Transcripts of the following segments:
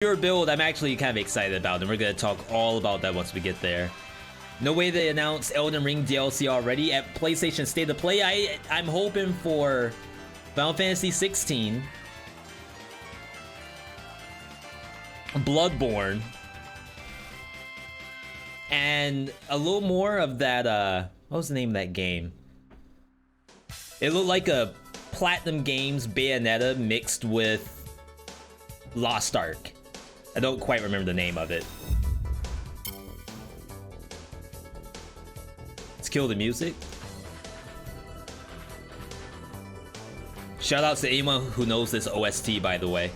Your build, I'm actually kind of excited about, and we're gonna talk all about that once we get there. No way they announced Elden Ring DLC already at PlayStation State of Play. I'm hoping for Final Fantasy 16, Bloodborne, and a little more of that, what was the name of that game? It looked like a Platinum Games Bayonetta mixed with Lost Ark. I don't quite remember the name of it. Let's kill the music. Shoutouts to anyone who knows this OST, by the way.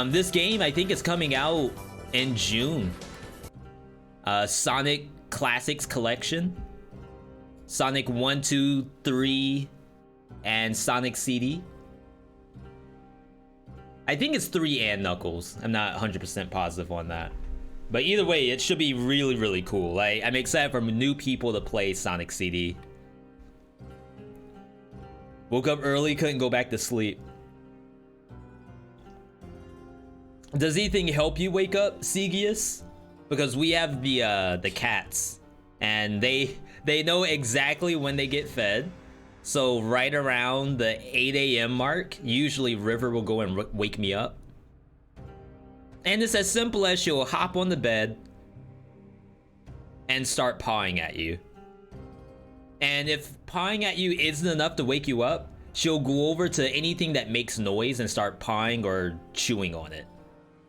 This game, I think, is coming out in June. Sonic Classics Collection. Sonic 1, 2, 3, and Sonic CD. I think it's 3 and Knuckles. I'm not 100% positive on that. But either way, it should be really, really cool. I'm excited for new people to play Sonic CD. Woke up early, couldn't go back to sleep. Does anything help you wake up, Segius? Because we have the cats, and they know exactly when they get fed. So right around the 8 a.m. mark, usually River will go and wake me up. And it's as simple as she'll hop on the bed and start pawing at you. And if pawing at you isn't enough to wake you up, she'll go over to anything that makes noise and start pawing or chewing on it.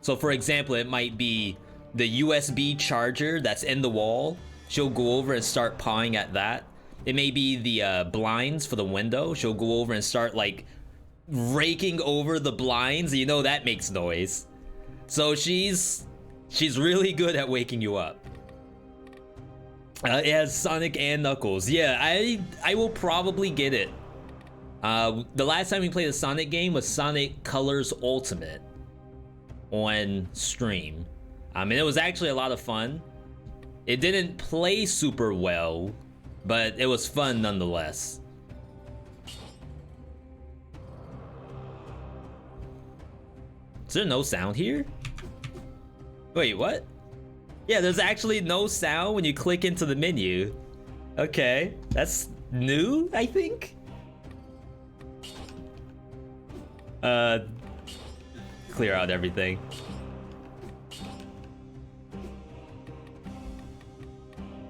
So for example, it might be the USB charger that's in the wall. She'll go over and start pawing at that. It may be the blinds for the window. She'll go over and start like raking over the blinds. You know that makes noise. So she's really good at waking you up. It has Sonic and Knuckles. Yeah, I will probably get it. The last time we played a Sonic game was Sonic Colors Ultimate on stream. And it was actually a lot of fun. It didn't play super well, but it was fun nonetheless. Is there no sound here? Wait, what? Yeah, there's actually no sound when you click into the menu. Okay, that's new, I think? Clear out everything.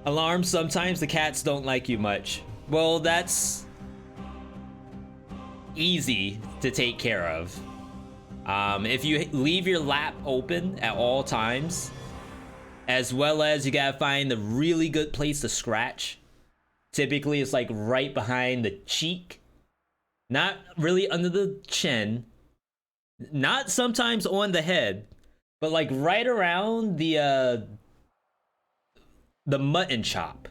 Alarm, sometimes the cats don't like you much. Well, that's easy to take care of. If you leave your lap open at all times, as well as you gotta find a really good place to scratch. Typically, it's like right behind the cheek, not really under the chin, not sometimes on the head, but like right around the mutton chop.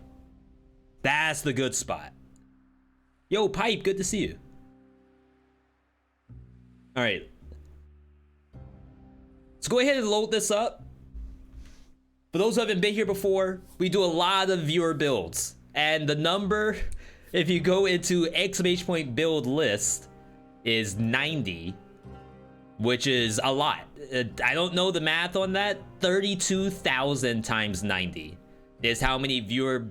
That's the good spot. Yo, Pipe, good to see you. All right. Let's go ahead and load this up. For those who haven't been here before, we do a lot of viewer builds. And the number, if you go into ! build list, is 90, which is a lot. I don't know the math on that. 32,000 times 90 is how many viewer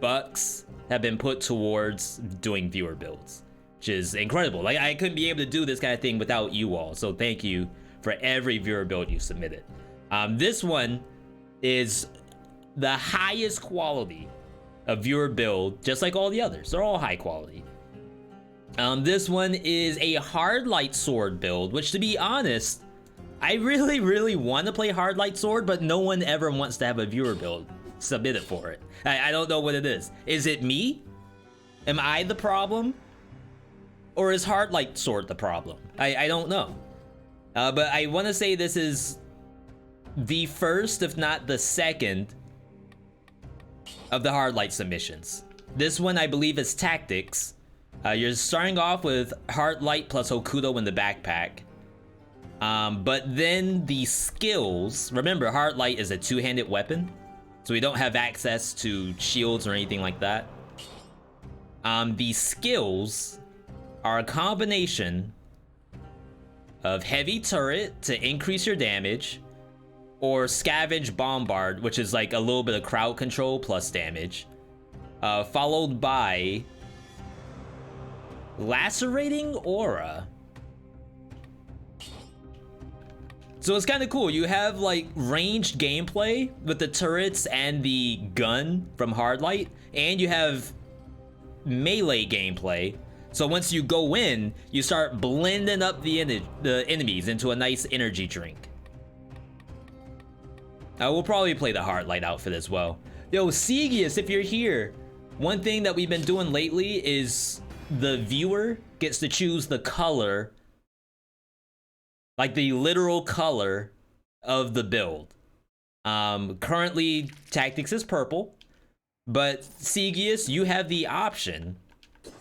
bucks have been put towards doing viewer builds, which is incredible. Like, I couldn't be able to do this kind of thing without you all. So thank you for every viewer build you submitted. This one is the highest quality of viewer build, just like all the others. They're all high quality. This one is a hard light sword build, which, to be honest, I really want to play hard light sword, but no one ever wants to have a viewer build submitted for it. I don't know what it is. Is it me? Am I the problem? Or is hard light sword the problem? I don't know. But I want to say this is the first, if not the second, of the hard light submissions. This one, I believe, is tactics. You're starting off with hard light plus Hokuto in the backpack. But then the skills, remember, hard light is a two-handed weapon, so we don't have access to shields or anything like that. The skills are a combination of Heavy Turret to increase your damage, or Scavenge Bombard, which is like a little bit of crowd control plus damage, followed by Lacerating Aura. So it's kind of cool. You have like ranged gameplay with the turrets and the gun from Hardlight, and you have melee gameplay. So once you go in, you start blending up the enemies into a nice energy drink. We'll probably play the Hardlight outfit as well. Yo, Segius, if you're here, one thing that we've been doing lately is the viewer gets to choose the color, like the literal color of the build. Currently, Tactics is purple, but Segius, you have the option.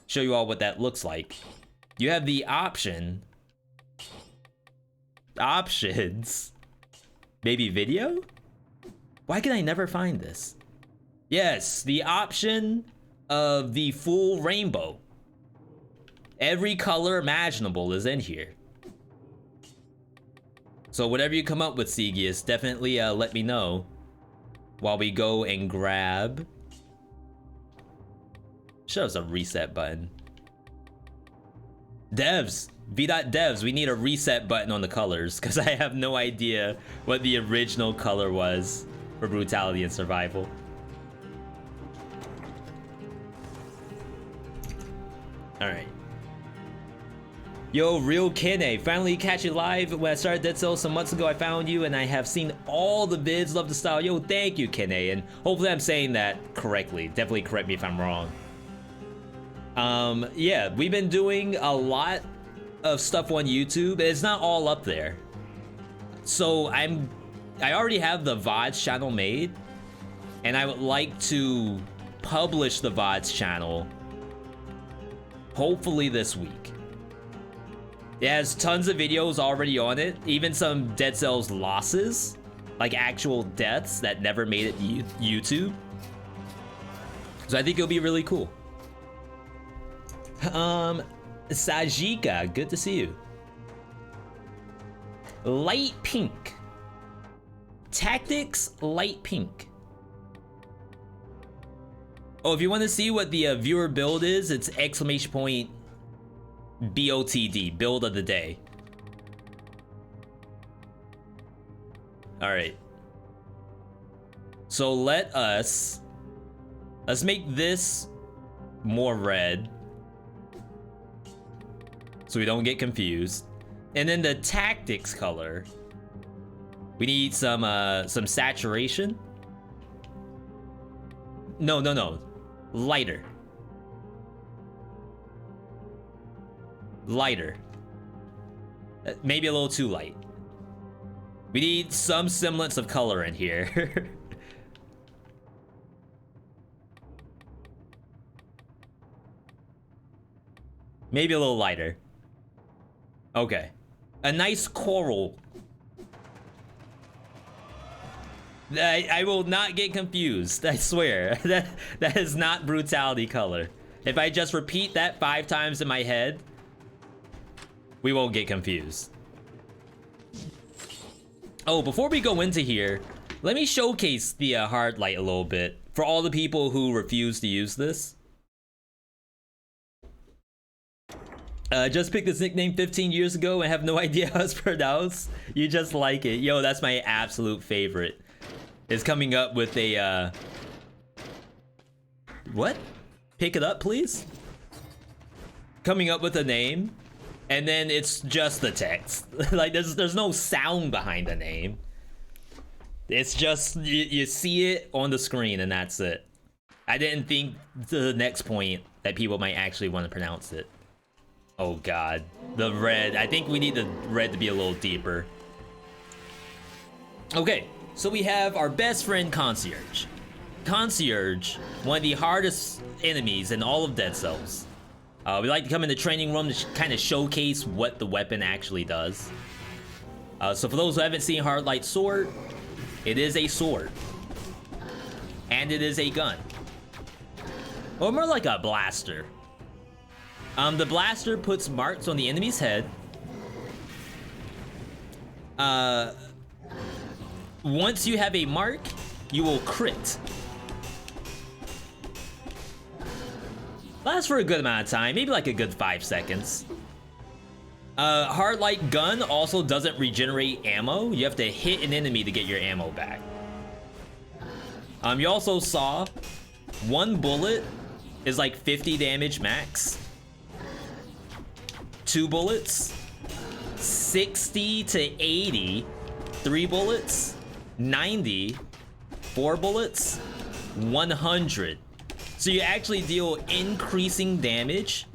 Show you all what that looks like. You have the options. Maybe video? Why can I never find this? Yes, the option of the full rainbow. Every color imaginable is in here. So whatever you come up with, Segius, definitely let me know while we go and grab. Show us a reset button. Devs, VeeDotVod, we need a reset button on the colors because I have no idea what the original color was for Brutality and Survival. All right. Yo, Real Kene, finally catch you live. When I started Dead Cells some months ago, I found you and I have seen all the vids, love the style. Yo, thank you, Kene, and hopefully I'm saying that correctly. Definitely correct me if I'm wrong. Yeah, we've been doing a lot of stuff on YouTube. It's not all up there. So I already have the VODs channel made, and I would like to publish the VODs channel hopefully this week. It has tons of videos already on it, even some Dead Cells losses, like actual deaths that never made it to YouTube. So I think it'll be really cool. Sajika, good to see you. Light pink. Tactics, light pink. Oh, if you want to see what the viewer build is, it's exclamation point BOTD, build of the day. All right. So let's make this more red, so we don't get confused. And then the tactics color, we need some saturation. No, lighter. Lighter. Maybe a little too light. We need some semblance of color in here. Maybe a little lighter. Okay. A nice coral. I will not get confused. I swear. That is not Brutality color. If I just repeat that 5 times in my head, we won't get confused. Oh, before we go into here, let me showcase the Hardlight a little bit for all the people who refuse to use this. Just picked this nickname 15 years ago and have no idea how it's pronounced. You just like it. Yo, that's my absolute favorite. It's coming up with a, what? Pick it up, please? Coming up with a name, and then it's just the text. Like, there's no sound behind the name. It's just, you see it on the screen, and that's it. I didn't think to the next point that people might actually want to pronounce it. Oh god, the red. I think we need the red to be a little deeper. Okay, so we have our best friend Concierge. Concierge, one of the hardest enemies in all of Dead Cells. We like to come in the training room to kind of showcase what the weapon actually does. So for those who haven't seen Hardlight Sword, it is a sword. And it is a gun. Or more like a blaster. The blaster puts marks on the enemy's head, Once you have a mark, you will crit. Lasts for a good amount of time, maybe like a good 5 seconds. Hard light gun also doesn't regenerate ammo. You have to hit an enemy to get your ammo back. You also saw 1 bullet is like 50 damage max. 2 bullets, 60 to 80. 3 bullets, 90. 4 bullets, 100. So you actually deal increasing damage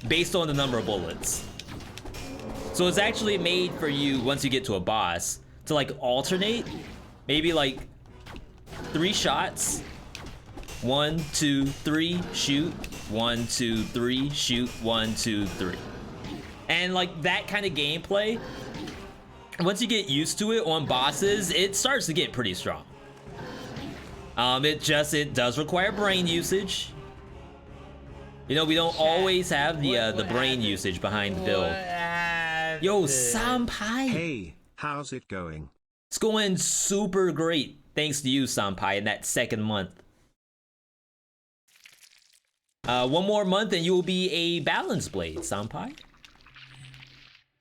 based on the number of bullets. So it's actually made for you, once you get to a boss, to like alternate, maybe like 3 shots. 1, 2, 3, shoot. 1, 2, 3, shoot. 1, 2, 3. And like that kind of gameplay, once you get used to it on bosses, it starts to get pretty strong. It does require brain usage. You know, we don't always have the brain usage behind the build. Yo, Sampai! Hey, how's it going? It's going super great, thanks to you, Sampai, in that 2nd month. 1 more month and you will be a balance blade, Sampai.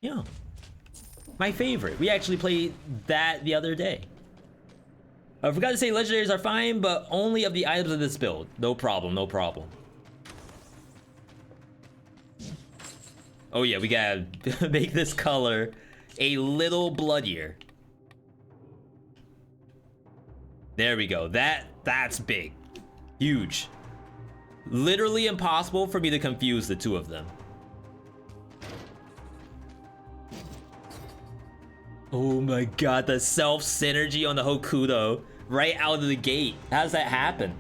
Yeah. My favorite. We actually played that the other day. I forgot to say legendaries are fine, but only of the items of this build. No problem, no problem. Oh yeah, we gotta make this color a little bloodier. There we go. That's big. Huge. Literally impossible for me to confuse the 2 of them. Oh my god, the self-synergy on the Hokuto right out of the gate. How does that happen?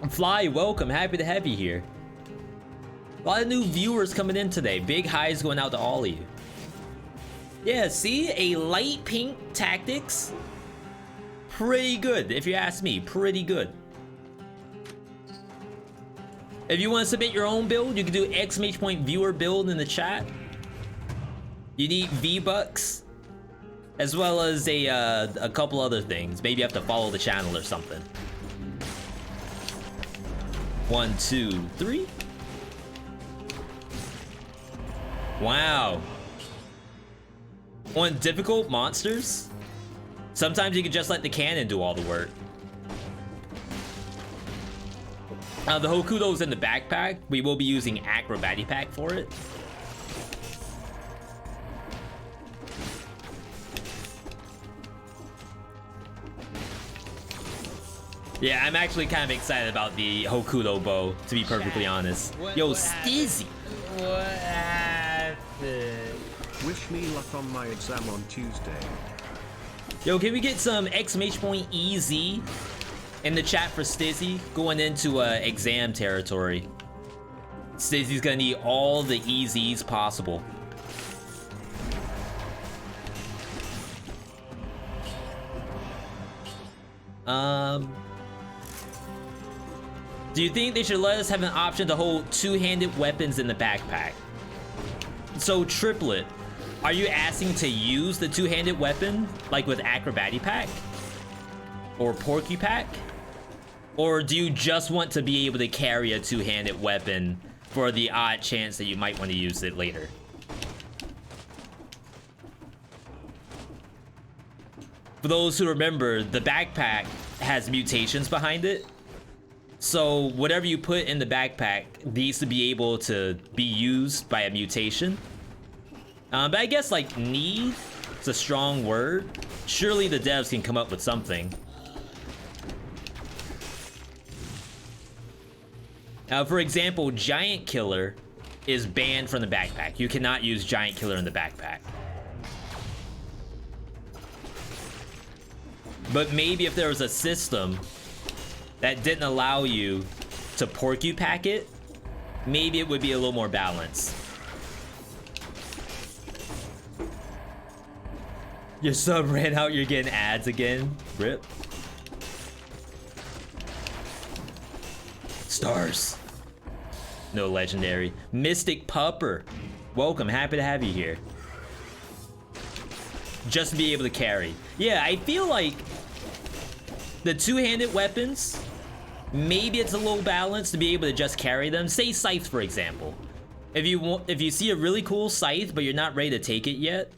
Fly, welcome. Happy to have you here. A lot of new viewers coming in today. Big highs going out to all of you. Yeah, see? A light pink tactics. Pretty good, if you ask me. Pretty good. If you want to submit your own build, you can do !viewer build in the chat. You need V-Bucks, as well as a couple other things. Maybe you have to follow the channel or something. 1, 2, 3. Wow. On difficult monsters, sometimes you can just let the cannon do all the work. The Hokuto's in the backpack. We will be using Acrobatic Pack for it. Yeah, I'm actually kind of excited about the Hokuto bow, to be perfectly honest. Yo, Stizzy! What happened? Wish me luck on my exam on Tuesday. Yo, can we get some !EZ in the chat for Stizzy going into exam territory? Stizzy's gonna need all the EZs possible. Do you think they should let us have an option to hold 2-handed weapons in the backpack? So, Triplet, are you asking to use the 2-handed weapon, like with Acrobatic Pack? Or Porky Pack? Or do you just want to be able to carry a 2-handed weapon for the odd chance that you might want to use it later? For those who remember, the backpack has mutations behind it. So whatever you put in the backpack needs to be able to be used by a mutation. But I guess like need is a strong word. Surely the devs can come up with something. For example, Giant Killer is banned from the backpack. You cannot use Giant Killer in the backpack. But maybe if there was a system that didn't allow you to Porky-Pack it, maybe it would be a little more balanced. Your sub ran out, you're getting ads again. Rip. Stars. No legendary. Mystic Pupper. Welcome, happy to have you here. just to be able to carry. Yeah, I feel like the two-handed weapons, maybe it's a little balanced to be able to just carry them. Say scythe, for example. If you see a really cool scythe, but you're not ready to take it yet,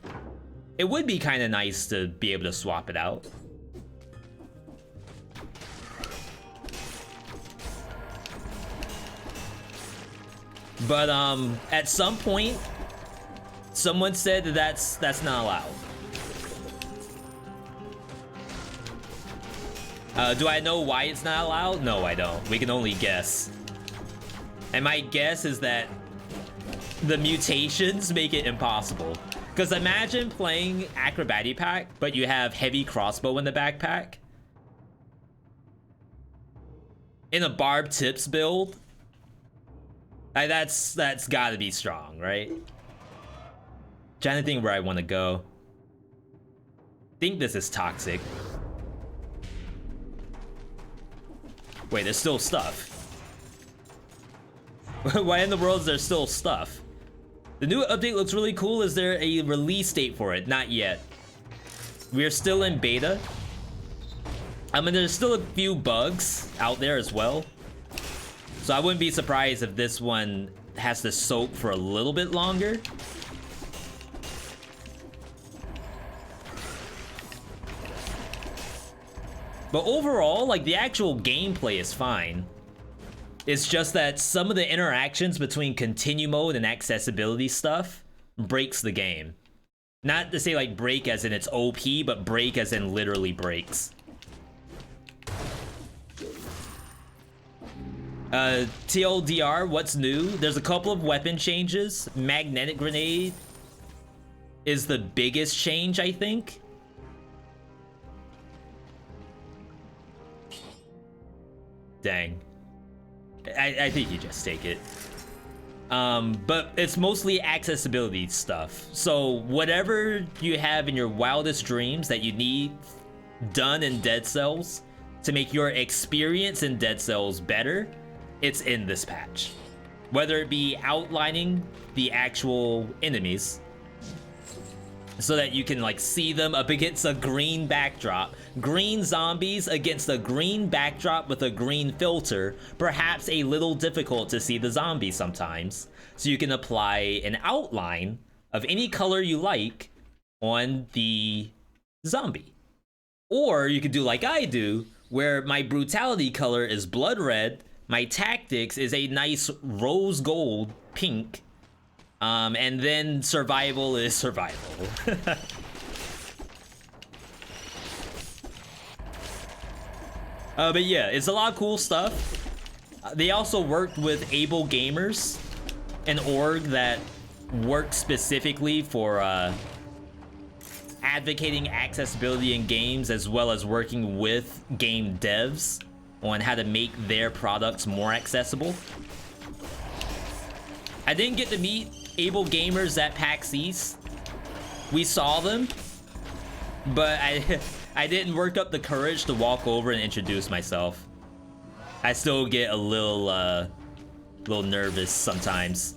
it would be kind of nice to be able to swap it out. But at some point, someone said that that's not allowed. Do I know why it's not allowed? No, I don't. We can only guess. And my guess is that the mutations make it impossible. Because imagine playing Acrobatic Pack, but you have heavy crossbow in the backpack. In a barb tips build. That's gotta be strong, right? Trying to think where I want to go. Think this is toxic. Wait, there's still stuff. Why in the world is there still stuff? The new update looks really cool. Is there a release date for it? Not yet. We are still in beta. I mean, there's still a few bugs out there as well. So I wouldn't be surprised if this one has to soak for a little bit longer. But overall, like, the actual gameplay is fine. It's just that some of the interactions between continue mode and accessibility stuff breaks the game. Not to say like break as in it's OP, but break as in literally breaks. TLDR, what's new? There's a couple of weapon changes. Magnetic grenade is the biggest change, I think. Dang. I think you just take it. But it's mostly accessibility stuff. So whatever you have in your wildest dreams that you need done in Dead Cells to make your experience in Dead Cells better, it's in this patch. Whether it be outlining the actual enemies so that you can like see them up against a green backdrop, green zombies against a green backdrop with a green filter, perhaps a little difficult to see the zombies sometimes, so you can apply an outline of any color you like on the zombie. Or you could do like I do, where my brutality color is blood red, my tactics is a nice rose gold pink, and then survival is survival. But yeah, it's a lot of cool stuff. They also worked with Able Gamers, an org that works specifically for advocating accessibility in games, as well as working with game devs on how to make their products more accessible. I didn't get to meet Able Gamers at PAX East. We saw them, but I didn't work up the courage to walk over and introduce myself. I still get a little nervous sometimes.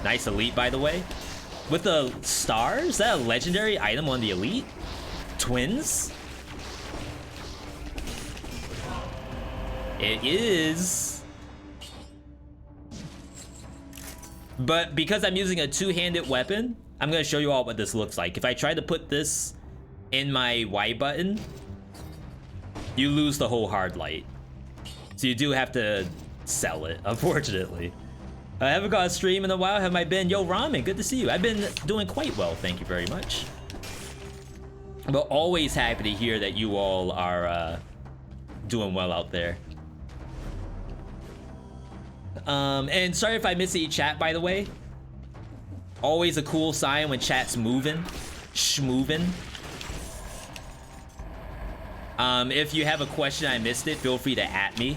Nice elite, by the way. With the star? Is that a legendary item on the elite? Twins? It is. But because I'm using a two-handed weapon, I'm gonna show you all what this looks like. If I try to put this in my Y button, you lose the whole hard light. So you do have to sell it, unfortunately. I haven't got a stream in a while. Have I been? Yo, Ramen, good to see you. I've been doing quite well, thank you very much. But always happy to hear that you all are doing well out there. And sorry if I miss any chat, by the way. Always a cool sign when chat's moving, schmoving. If you have a question I missed it, feel free to @ me.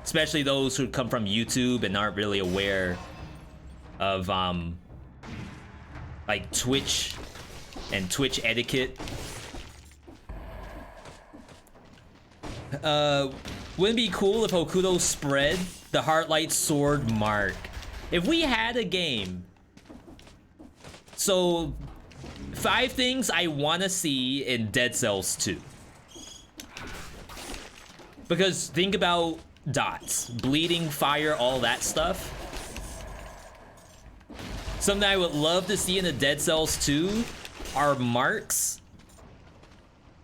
Especially those who come from YouTube and aren't really aware of like Twitch and Twitch etiquette. Wouldn't it be cool if Hokuto spread the Heartlight Sword mark? If we had a game So 5 things I want to see in Dead Cells 2. Because think about dots, bleeding, fire, all that stuff. Something I would love to see in the Dead Cells 2 are marks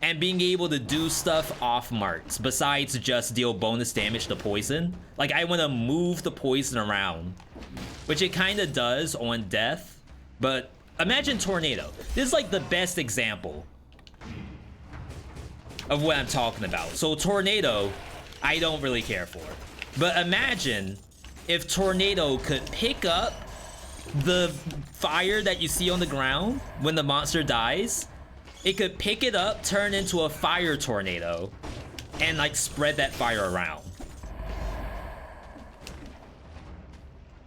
and being able to do stuff off marks besides just deal bonus damage to poison. Like, I want to move the poison around, which it kind of does on death. But imagine Tornado. This is like the best example of what I'm talking about. So Tornado, I don't really care for. But imagine if Tornado could pick up the fire that you see on the ground when the monster dies. It could pick it up, turn into a fire tornado, and like spread that fire around.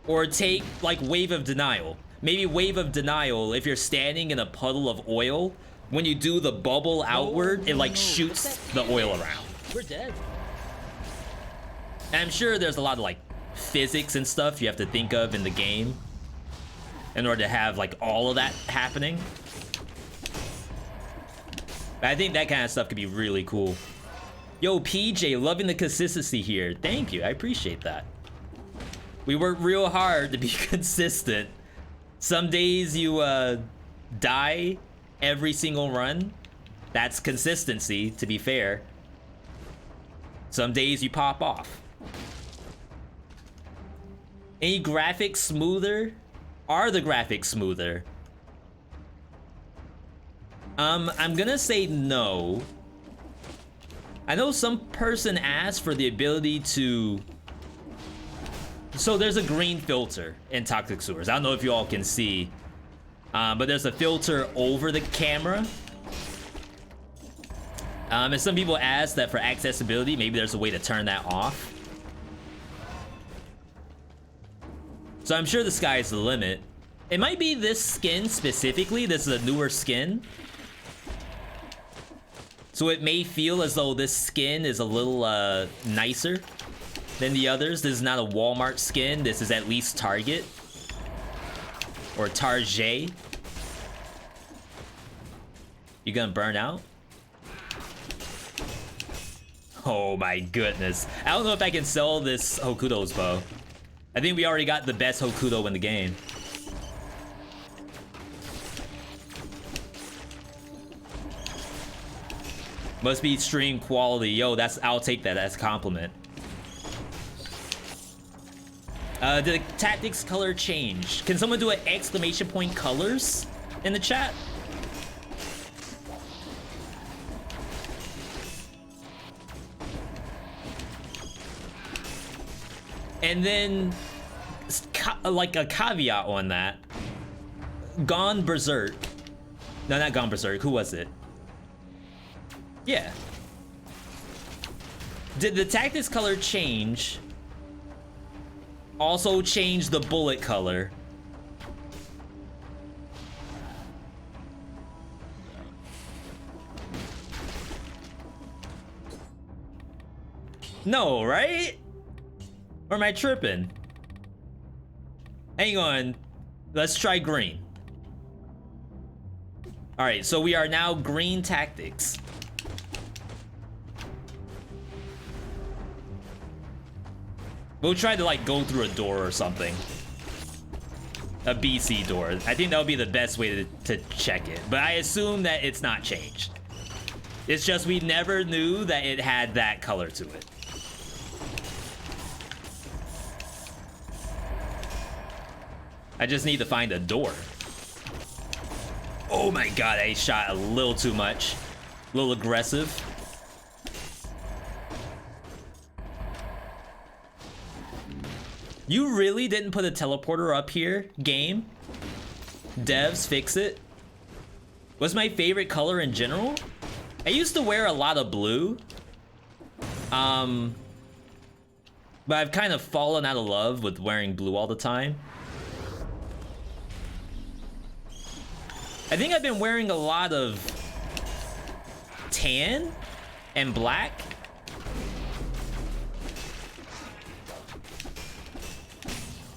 Or take like Wave of Denial. Maybe Wave of Denial, if you're standing in a puddle of oil, when you do the bubble outward, it like shoots the oil around. We're dead. And I'm sure there's a lot of like physics and stuff you have to think of in the game in order to have like all of that happening. But I think that kind of stuff could be really cool. Yo, PJ, loving the consistency here. Thank you, I appreciate that. We work real hard to be consistent. Some days you die every single run. That's consistency, to be fair. Some days you pop off. Any graphics smoother? Are the graphics smoother? I'm gonna say no. I know some person asked for the ability to... So there's a green filter in Toxic Sewers. I don't know if you all can see, but there's a filter over the camera. And some people ask that for accessibility, maybe there's a way to turn that off. So I'm sure the sky's the limit. It might be this skin specifically. This is a newer skin. So it may feel as though this skin is a little nicer than the others. This is not a Walmart skin. This is at least Target. Or Target. You gonna burn out? Oh my goodness. I don't know if I can sell this Hokuto's bow. I think we already got the best Hokuto in the game. Must be stream quality. Yo, I'll take that as a compliment. Did the tactics color change? Can someone do an exclamation point colors in the chat? And then, like a caveat on that, Gone Berserk. No, not Gone Berserk. Who was it? Yeah. Did the tactics color change? Also change the bullet color? No, right? Or am I tripping? Hang on. Let's try green. Alright, so we are now green tactics. We'll try to like go through a door or something. A BC door. I think that would be the best way to check it. But I assume that it's not changed. It's just we never knew that it had that color to it. I just need to find a door. Oh my god, I shot a little too much. A little aggressive. You really didn't put a teleporter up here, game? Devs, fix it. What's my favorite color in general? I used to wear a lot of blue. But I've kind of fallen out of love with wearing blue all the time. I think I've been wearing a lot of tan and black.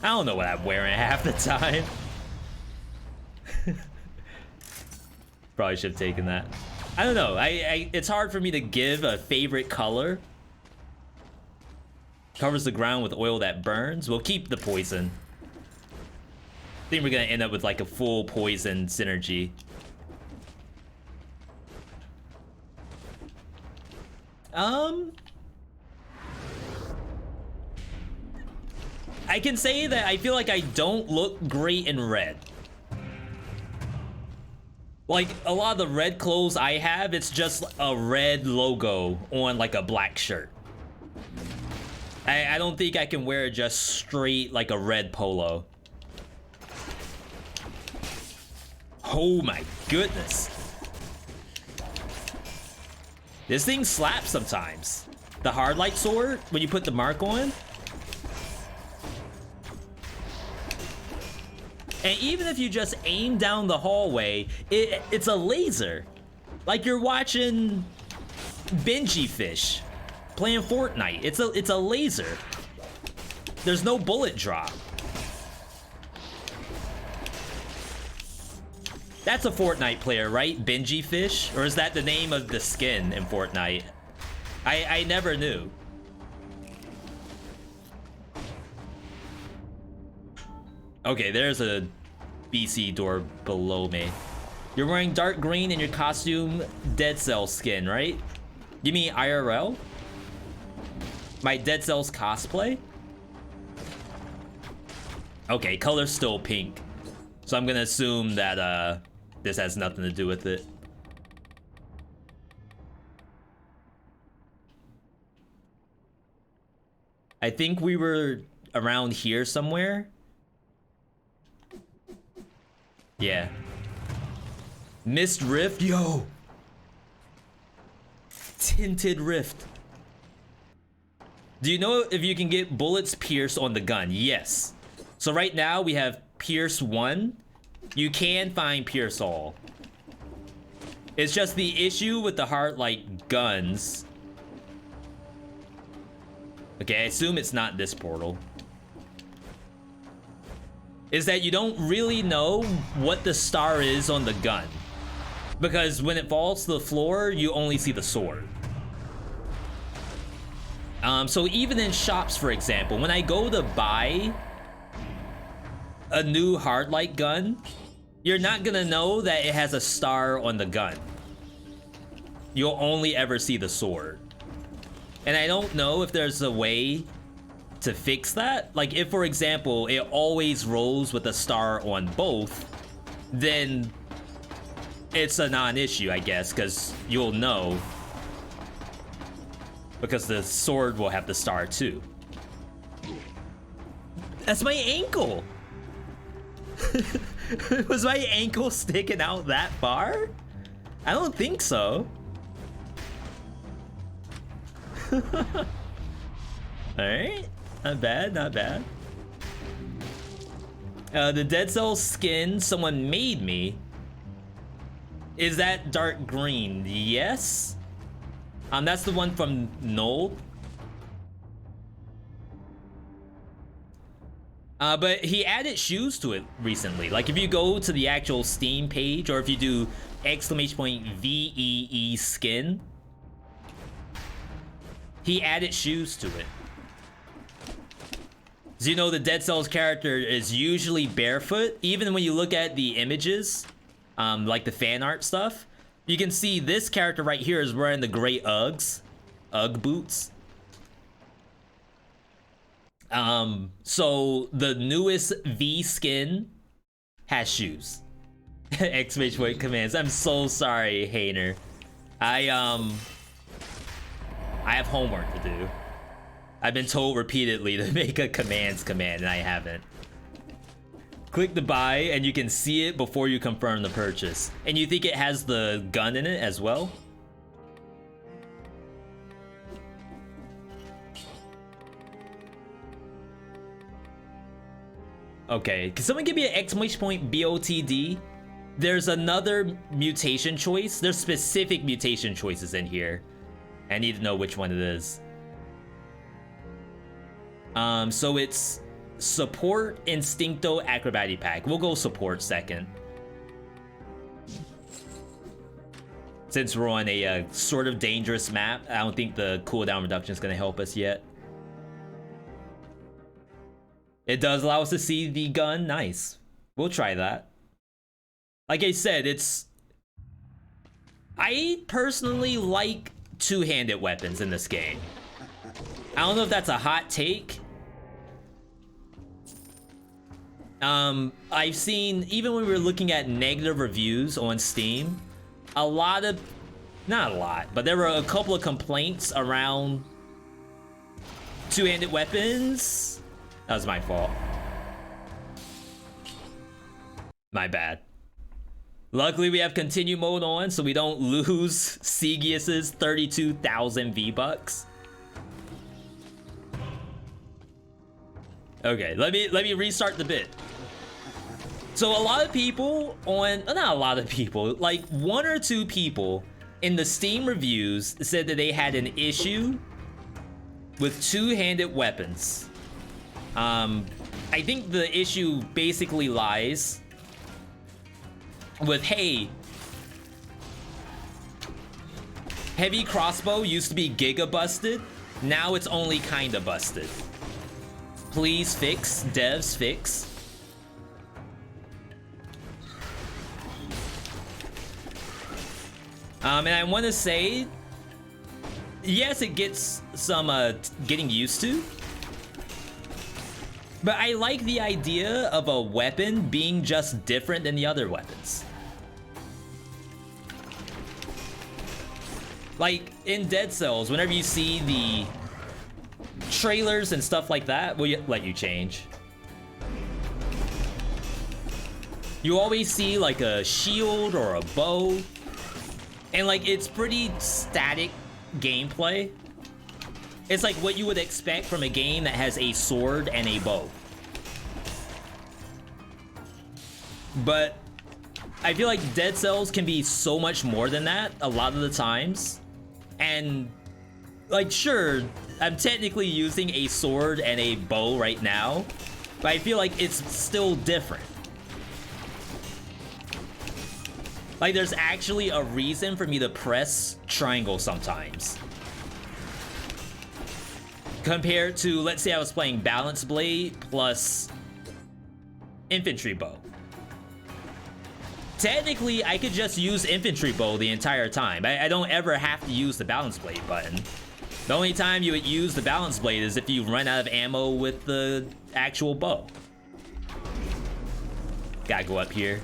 I don't know what I'm wearing half the time. Probably should have taken that. I don't know. It's hard for me to give a favorite color. Covers the ground with oil that burns. We'll keep the poison. I think we're gonna end up with like a full poison synergy. I can say that I feel like I don't look great in red. Like, a lot of the red clothes I have, it's just a red logo on like a black shirt. I don't think I can wear just straight like a red polo. Oh my goodness. This thing slaps sometimes. The hard light sword, when you put the mark on. And even if you just aim down the hallway, it's a laser. Like you're watching Benji Fish playing Fortnite. It's a laser. There's no bullet drop. That's a Fortnite player, right? Benji Fish? Or is that the name of the skin in Fortnite? I never knew. Okay, there's a BC door below me. You're wearing dark green in your costume, Dead Cell skin, right? You mean IRL? My Dead Cells cosplay? Okay, color's still pink. So I'm gonna assume that this has nothing to do with it. I think we were around here somewhere. Yeah. Mist Rift, yo. Tinted Rift. Do you know if you can get bullets pierced on the gun? Yes. So right now we have Pierce 1. You can find Pierce all. It's just the issue with the hard light guns. Okay, I assume it's not this portal. Is that you don't really know what the star is on the gun. Because when it falls to the floor, you only see the sword. So even in shops, for example, when I go to buy a new hard light gun, you're not gonna know that it has a star on the gun. You'll only ever see the sword. And I don't know if there's a way to fix that. Like if, for example, it always rolls with a star on both, then it's a non-issue, I guess, because you'll know. Because the sword will have the star too. That's my ankle! Was my ankle sticking out that far? I don't think so. Alright, not bad, not bad. The Dead Cell skin someone made me. Is that dark green? Yes. That's the one from Noel. But he added shoes to it recently. Like if you go to the actual Steam page, or if you do !VeeDotVod skin, he added shoes to it. So you know the Dead Cells character is usually barefoot. Even when you look at the images, like the fan art stuff, you can see this character right here is wearing the gray Uggs, Ugg boots. So the newest V skin has shoes. Exclamation point commands. I'm so sorry, Hainer. I have homework to do. I've been told repeatedly to make a commands command and I haven't. Click the buy and you can see it before you confirm the purchase. And you think it has the gun in it as well? Okay, can someone give me an exclamation point BOTD? There's another mutation choice. There's specific mutation choices in here. I need to know which one it is. So it's support, instincto, acrobatic pack. We'll go support second. Since we're on a sort of dangerous map, I don't think the cooldown reduction is going to help us yet. It does allow us to see the gun. Nice. We'll try that. Like I said, I personally like two-handed weapons in this game. I don't know if that's a hot take. I've seen, even when we were looking at negative reviews on Steam, a lot of, not a lot, but there were a couple of complaints around two-handed weapons. That was my fault. My bad. Luckily, we have continue mode on, so we don't lose Segius's 32,000 V-Bucks. Okay, let me restart the bit. So a lot of people on, not a lot of people, like 1 or 2 people in the Steam reviews said that they had an issue with two-handed weapons. I think the issue basically lies with, hey, heavy crossbow used to be giga busted, now it's only kinda busted. Please fix, devs fix. And I want to say, yes, it gets some getting used to, but I like the idea of a weapon being just different than the other weapons. Like in Dead Cells, whenever you see the trailers and stuff like that, will let you change. You always see like a shield or a bow, and like it's pretty static gameplay. It's like what you would expect from a game that has a sword and a bow. But I feel like Dead Cells can be so much more than that a lot of the times. And like, sure, I'm technically using a sword and a bow right now, but I feel like it's still different. Like there's actually a reason for me to press triangle sometimes. Compared to, let's say I was playing Balance Blade plus Infantry Bow. Technically, I could just use Infantry Bow the entire time. I don't ever have to use the Balance Blade button. The only time you would use the Balance Blade is if you run out of ammo with the actual bow. Gotta go up here.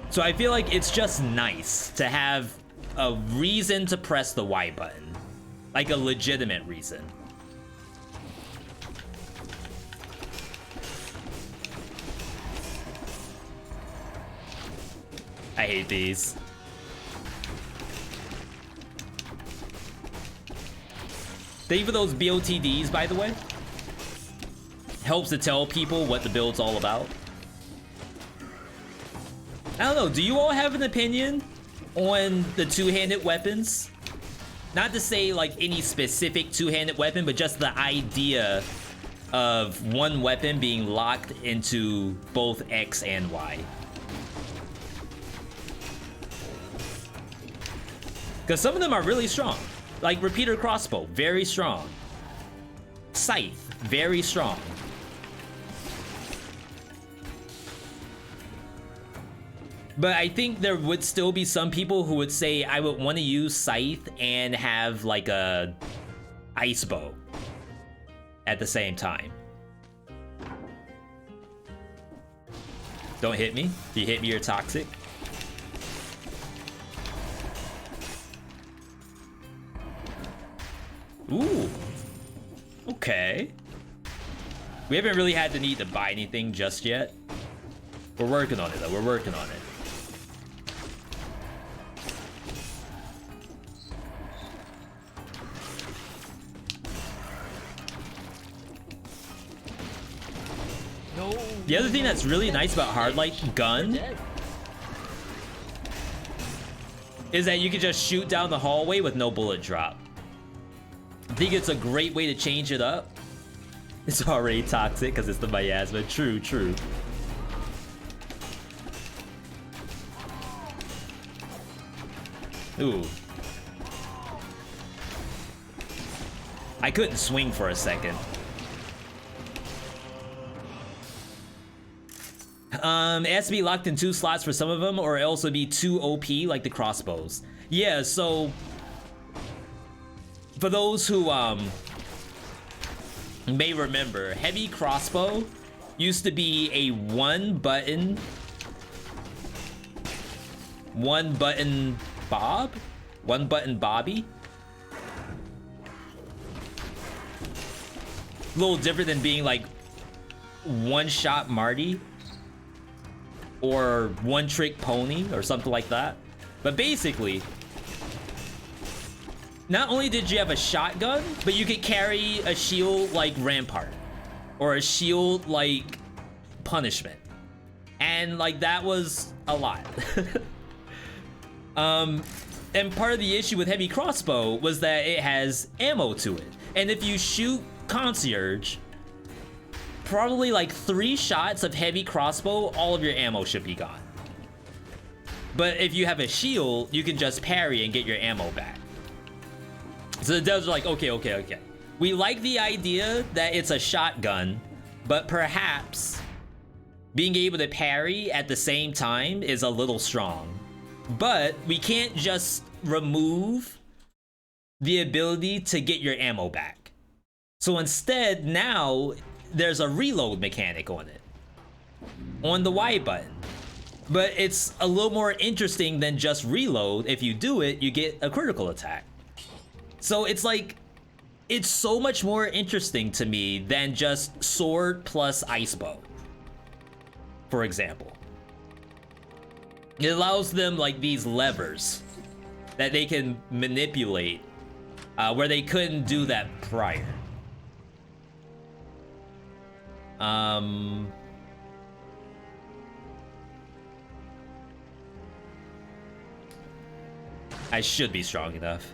So I feel like it's just nice to have a reason to press the Y button. Like a legitimate reason. I hate these. Thank you for those BOTDs, by the way. Helps to tell people what the build's all about. I don't know, do you all have an opinion on the two-handed weapons? Not to say like any specific two-handed weapon, but just the idea of one weapon being locked into both X and Y. Because some of them are really strong. Like repeater crossbow, very strong. Scythe, very strong. But I think there would still be some people who would say I would want to use Scythe and have like a ice bow at the same time. Don't hit me. If you hit me, you're toxic. Ooh. Okay. We haven't really had the need to buy anything just yet. We're working on it though. We're working on it. No. The other thing that's really nice about Hardlight Gun is that you can just shoot down the hallway with no bullet drop. I think it's a great way to change it up. It's already toxic because it's the miasma. True, true. Ooh. I couldn't swing for a second. It has to be locked in 2 slots for some of them, or else it'll be too OP like the crossbows. Yeah, so for those who may remember, heavy crossbow used to be a one button bobby. A little different than being like one shot Marty or one trick pony or something like that. But basically, not only did you have a shotgun, but you could carry a shield like Rampart or a shield like Punishment. And like that was a lot. And part of the issue with heavy crossbow was that it has ammo to it. And if you shoot Concierge, probably like 3 shots of heavy crossbow, all of your ammo should be gone. But if you have a shield, you can just parry and get your ammo back. So the devs are like, okay. We like the idea that it's a shotgun, but perhaps being able to parry at the same time is a little strong. But we can't just remove the ability to get your ammo back. So instead, now there's a reload mechanic on it, on the Y button. But it's a little more interesting than just reload. If you do it, you get a critical attack. So it's like, it's so much more interesting to me than just sword plus ice bow, for example. It allows them like these levers that they can manipulate where they couldn't do that prior. I should be strong enough.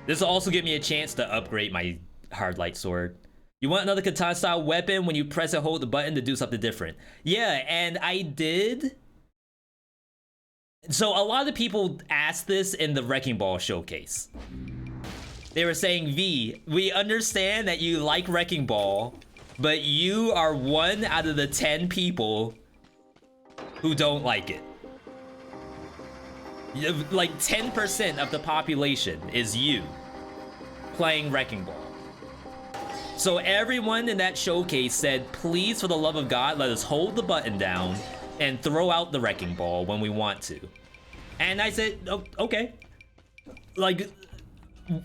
This will also give me a chance to upgrade my hard light sword. You want another katana style weapon? When you press and hold the button to do something different. Yeah, and I did. So a lot of people asked this in the Wrecking Ball showcase. They were saying, V, we understand that you like Wrecking Ball, but you are 1 out of the 10 people who don't like it. Like 10% of the population is you playing Wrecking Ball. So everyone in that showcase said, please, for the love of God, let us hold the button down and throw out the Wrecking Ball when we want to. And I said, oh, okay. Like,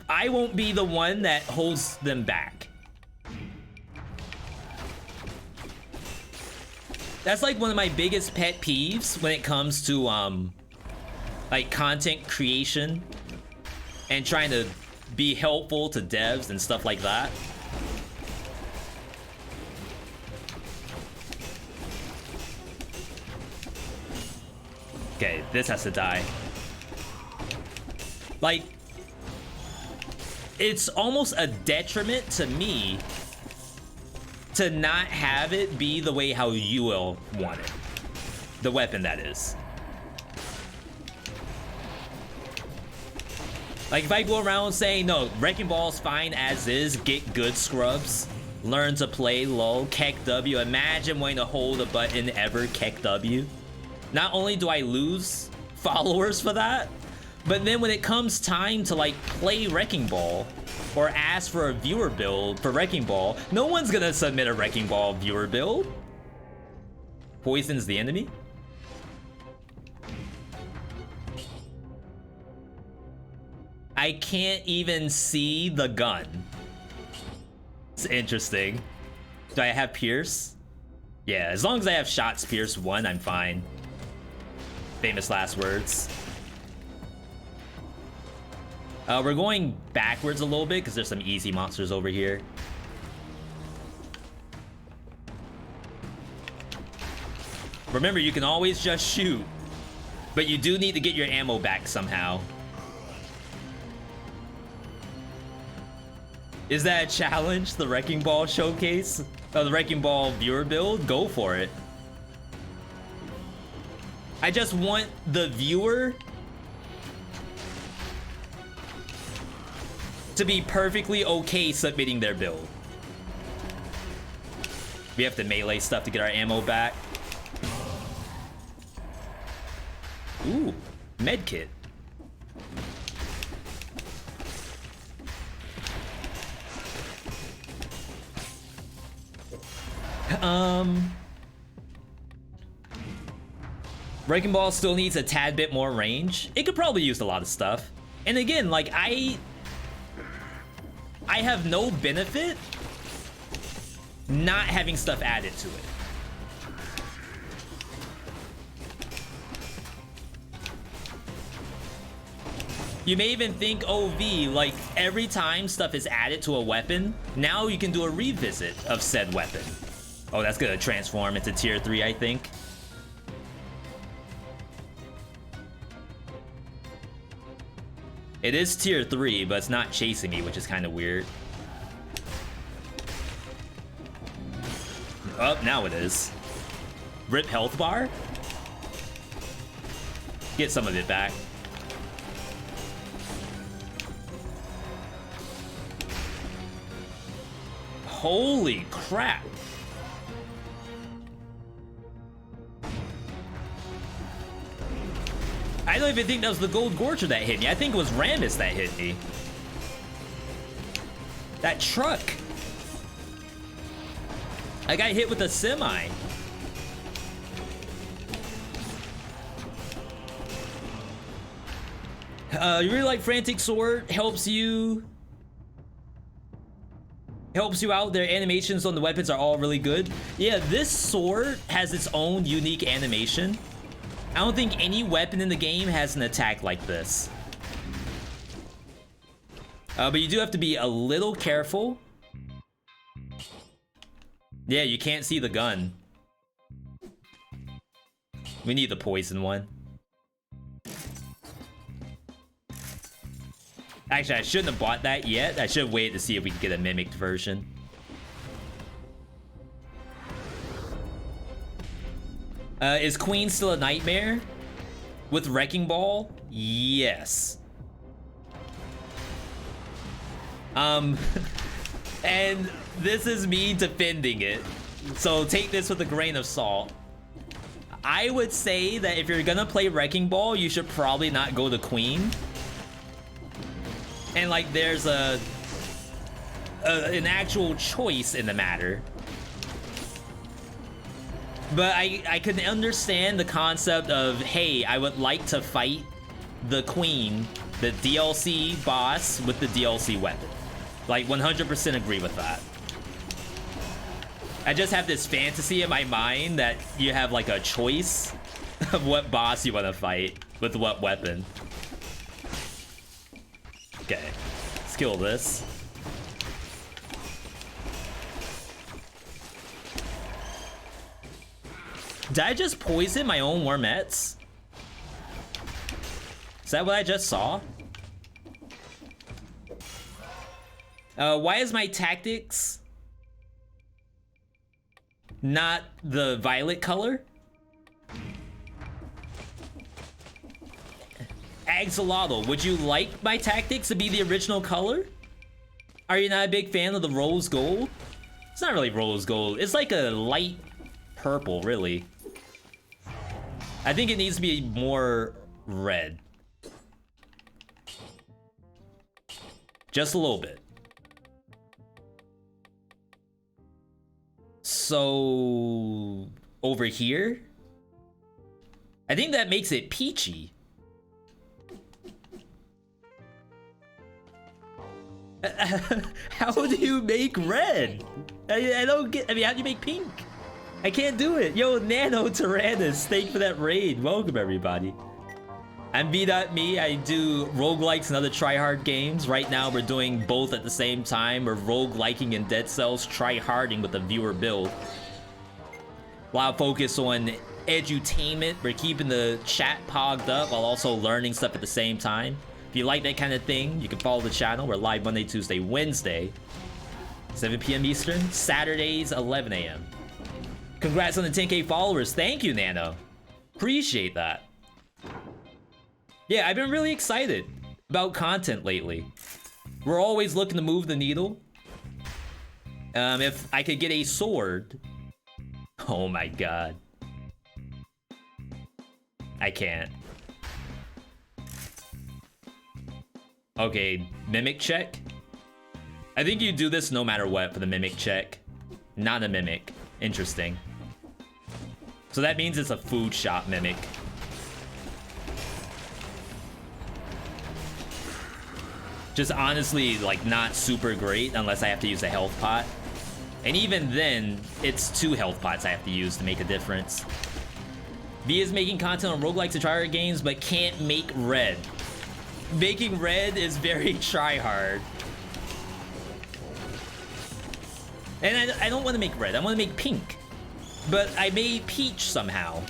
I won't be the one that holds them back. That's like one of my biggest pet peeves when it comes to like content creation and trying to be helpful to devs and stuff like that. Okay, this has to die. Like, it's almost a detriment to me to not have it be the way how you will want it. The weapon, that is. Like, if I go around saying, no, Wrecking Ball's fine as is, get good scrubs, learn to play low, Keck W, imagine wanting to hold a button ever, Keck W. Not only do I lose followers for that, but then when it comes time to like play Wrecking Ball or ask for a viewer build for Wrecking Ball, no one's gonna submit a Wrecking Ball viewer build. Poison's the enemy? I can't even see the gun. It's interesting. Do I have Pierce? Yeah, as long as I have Shots Pierce 1, I'm fine. Famous last words. We're going backwards a little bit because there's some easy monsters over here. Remember, you can always just shoot, but you do need to get your ammo back somehow. Is that a challenge? The Wrecking Ball showcase? The Wrecking Ball viewer build? Go for it. I just want the viewer to be perfectly okay submitting their build. We have to melee stuff to get our ammo back. Ooh, medkit. Wrecking Ball still needs a tad bit more range. It could probably use a lot of stuff. And again, like I have no benefit not having stuff added to it. You may even think, oh V, like every time stuff is added to a weapon, now you can do a revisit of said weapon. Oh, that's gonna transform into tier 3, I think. It is tier 3, but it's not chasing me, which is kind of weird. Oh, now it is. Rip health bar? Get some of it back. Holy crap. I don't even think that was the Gold Gorger that hit me. I think it was Ramus that hit me. That truck. I got hit with a semi. You really like Frantic Sword? Helps you out. Their animations on the weapons are all really good. Yeah, this sword has its own unique animation. I don't think any weapon in the game has an attack like this. But you do have to be a little careful. Yeah, you can't see the gun. We need the poison one. Actually, I shouldn't have bought that yet. I should have waited to see if we could get a mimicked version. Is Queen still a nightmare? With Wrecking Ball? Yes. And this is me defending it. So take this with a grain of salt. I would say that if you're gonna play Wrecking Ball, you should probably not go to Queen. And like there's an actual choice in the matter. But I can understand the concept of, hey, I would like to fight the Queen, the DLC boss with the DLC weapon. Like 100% agree with that. I just have this fantasy in my mind that you have like a choice of what boss you want to fight with what weapon. Okay, let's kill this. Did I just poison my own wormettes? Is that what I just saw? Why is my tactics not the violet color? Axolotl, would you like my tactics to be the original color? Are you not a big fan of the rose gold? It's not really rose gold. It's like a light purple, really. I think it needs to be more red. Just a little bit. So over here, I think that makes it peachy. How do you make red? I don't get. I mean, how do you make pink? I can't do it. Yo, Nano Tyrannus, thank you for that raid. Welcome, everybody. I'm VeeDotVod. I do roguelikes and other tryhard games. Right now, we're doing both at the same time. We're rogueliking and Dead Cells tryharding with the viewer build. A lot of focus on edutainment. We're keeping the chat pogged up while also learning stuff at the same time. If you like that kind of thing, you can follow the channel. We're live Monday, Tuesday, Wednesday, 7 p.m. Eastern, Saturdays, 11 a.m. Congrats on the 10K followers. Thank you, Nano. Appreciate that. Yeah, I've been really excited about content lately. We're always looking to move the needle. If I could get a sword. Oh my god. I can't. Okay, mimic check. I think you do this no matter what for the mimic check. Not a mimic. Interesting. So that means it's a food shop mimic. Just honestly, like, not super great unless I have to use a health pot. And even then, it's 2 health pots I have to use to make a difference. V is making content on roguelikes and tryhard games, but can't make red. Making red is very tryhard. And I don't want to make red, I want to make pink. But I made peach somehow.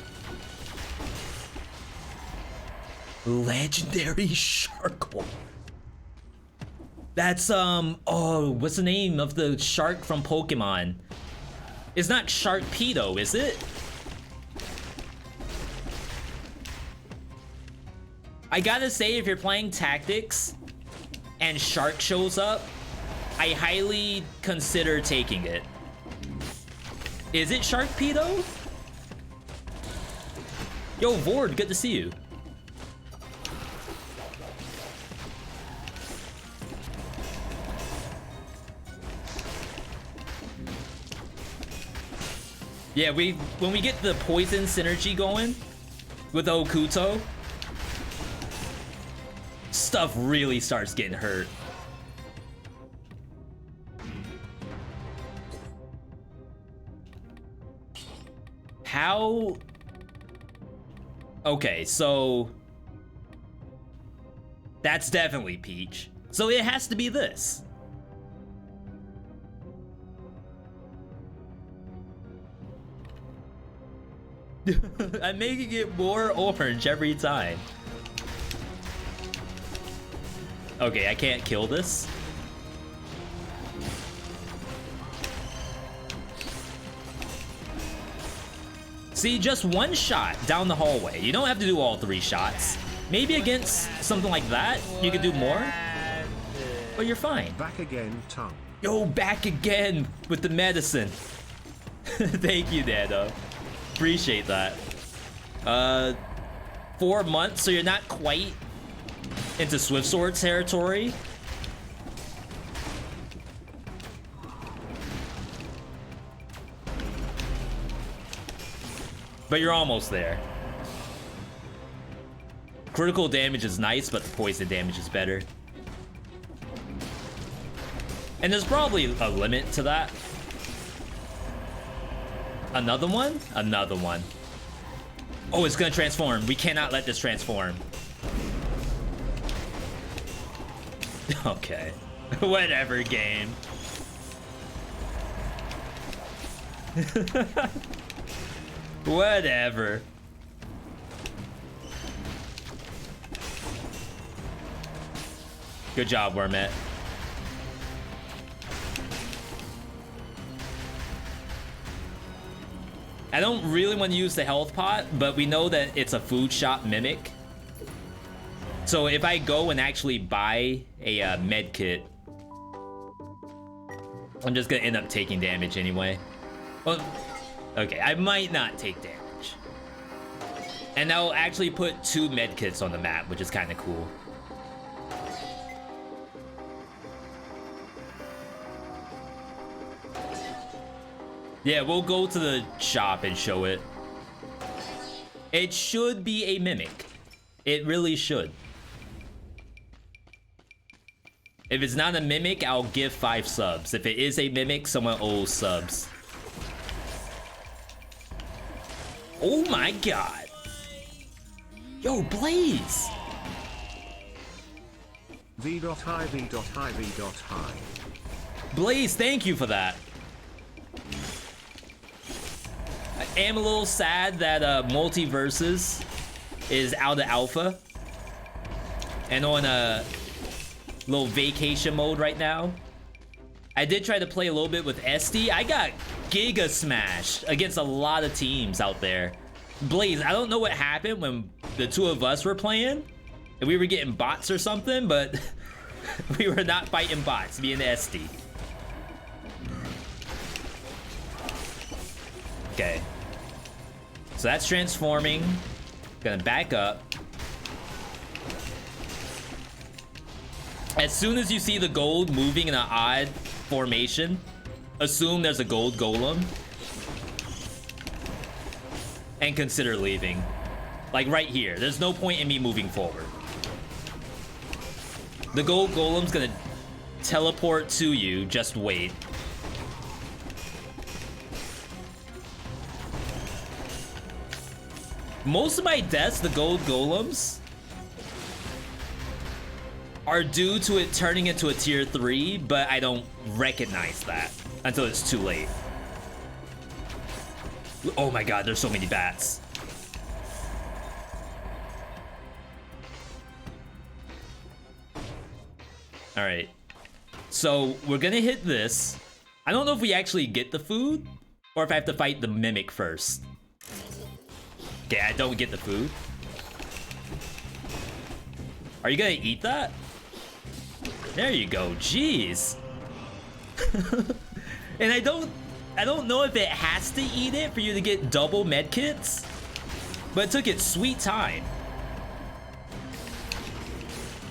Legendary Sharkle. That's, oh, what's the name of the shark from Pokemon? It's not Sharkpedo, is it? I gotta say, if you're playing tactics and Shark shows up, I highly consider taking it. Is it Sharkpedo? Yo, Vord, good to see you. Yeah, when we get the poison synergy going with Okuto, stuff really starts getting hurt. How? Okay, so that's definitely Peach. So it has to be this. I'm making it more orange every time. Okay, I can't kill this. See, just 1 shot down the hallway. You don't have to do all 3 shots. Maybe against something like that, you could do more. But you're fine. Back again, tongue. Yo, back again with the medicine. Thank you, Nano. Appreciate that. 4 months, so you're not quite into Swift Sword territory. But you're almost there. Critical damage is nice, but the poison damage is better. And there's probably a limit to that. Another one? Another one. Oh, it's gonna transform. We cannot let this transform. Okay. Whatever, game. Whatever. Good job, Wormet. I don't really want to use the health pot, but we know that it's a food shop mimic. So if I go and actually buy a med kit, I'm just gonna end up taking damage anyway. Well, okay, I might not take damage. And I'll actually put 2 med kits on the map, which is kind of cool. Yeah, we'll go to the shop and show it. It should be a mimic. It really should. If it's not a mimic, I'll give 5 subs. If it is a mimic, someone owes subs. Oh my god. Yo, Blaze. V.I, V.I, V.I. Blaze, thank you for that. I am a little sad that Multiverses is out of alpha. and on a little vacation mode right now. I did try to play a little bit with SD. I got giga smashed against a lot of teams out there. Blaze, I don't know what happened when the two of us were playing and we were getting bots or something, but we were not fighting bots, me and SD. Okay. So that's transforming. Gonna back up. As soon as you see the gold moving in an odd formation, assume there's a gold golem and consider leaving. Like right here, there's no point in me moving forward. The gold golem's gonna teleport to you, just wait. Most of my deaths, the gold golems, are due to it turning into a tier 3, but I don't recognize that until it's too late. Oh my god, there's so many bats. Alright. So we're gonna hit this. I don't know if we actually get the food or if I have to fight the mimic first. Okay, I don't get the food. Are you gonna eat that? There you go, jeez. And I don't know if it has to eat it for you to get double medkits, but it took its sweet time.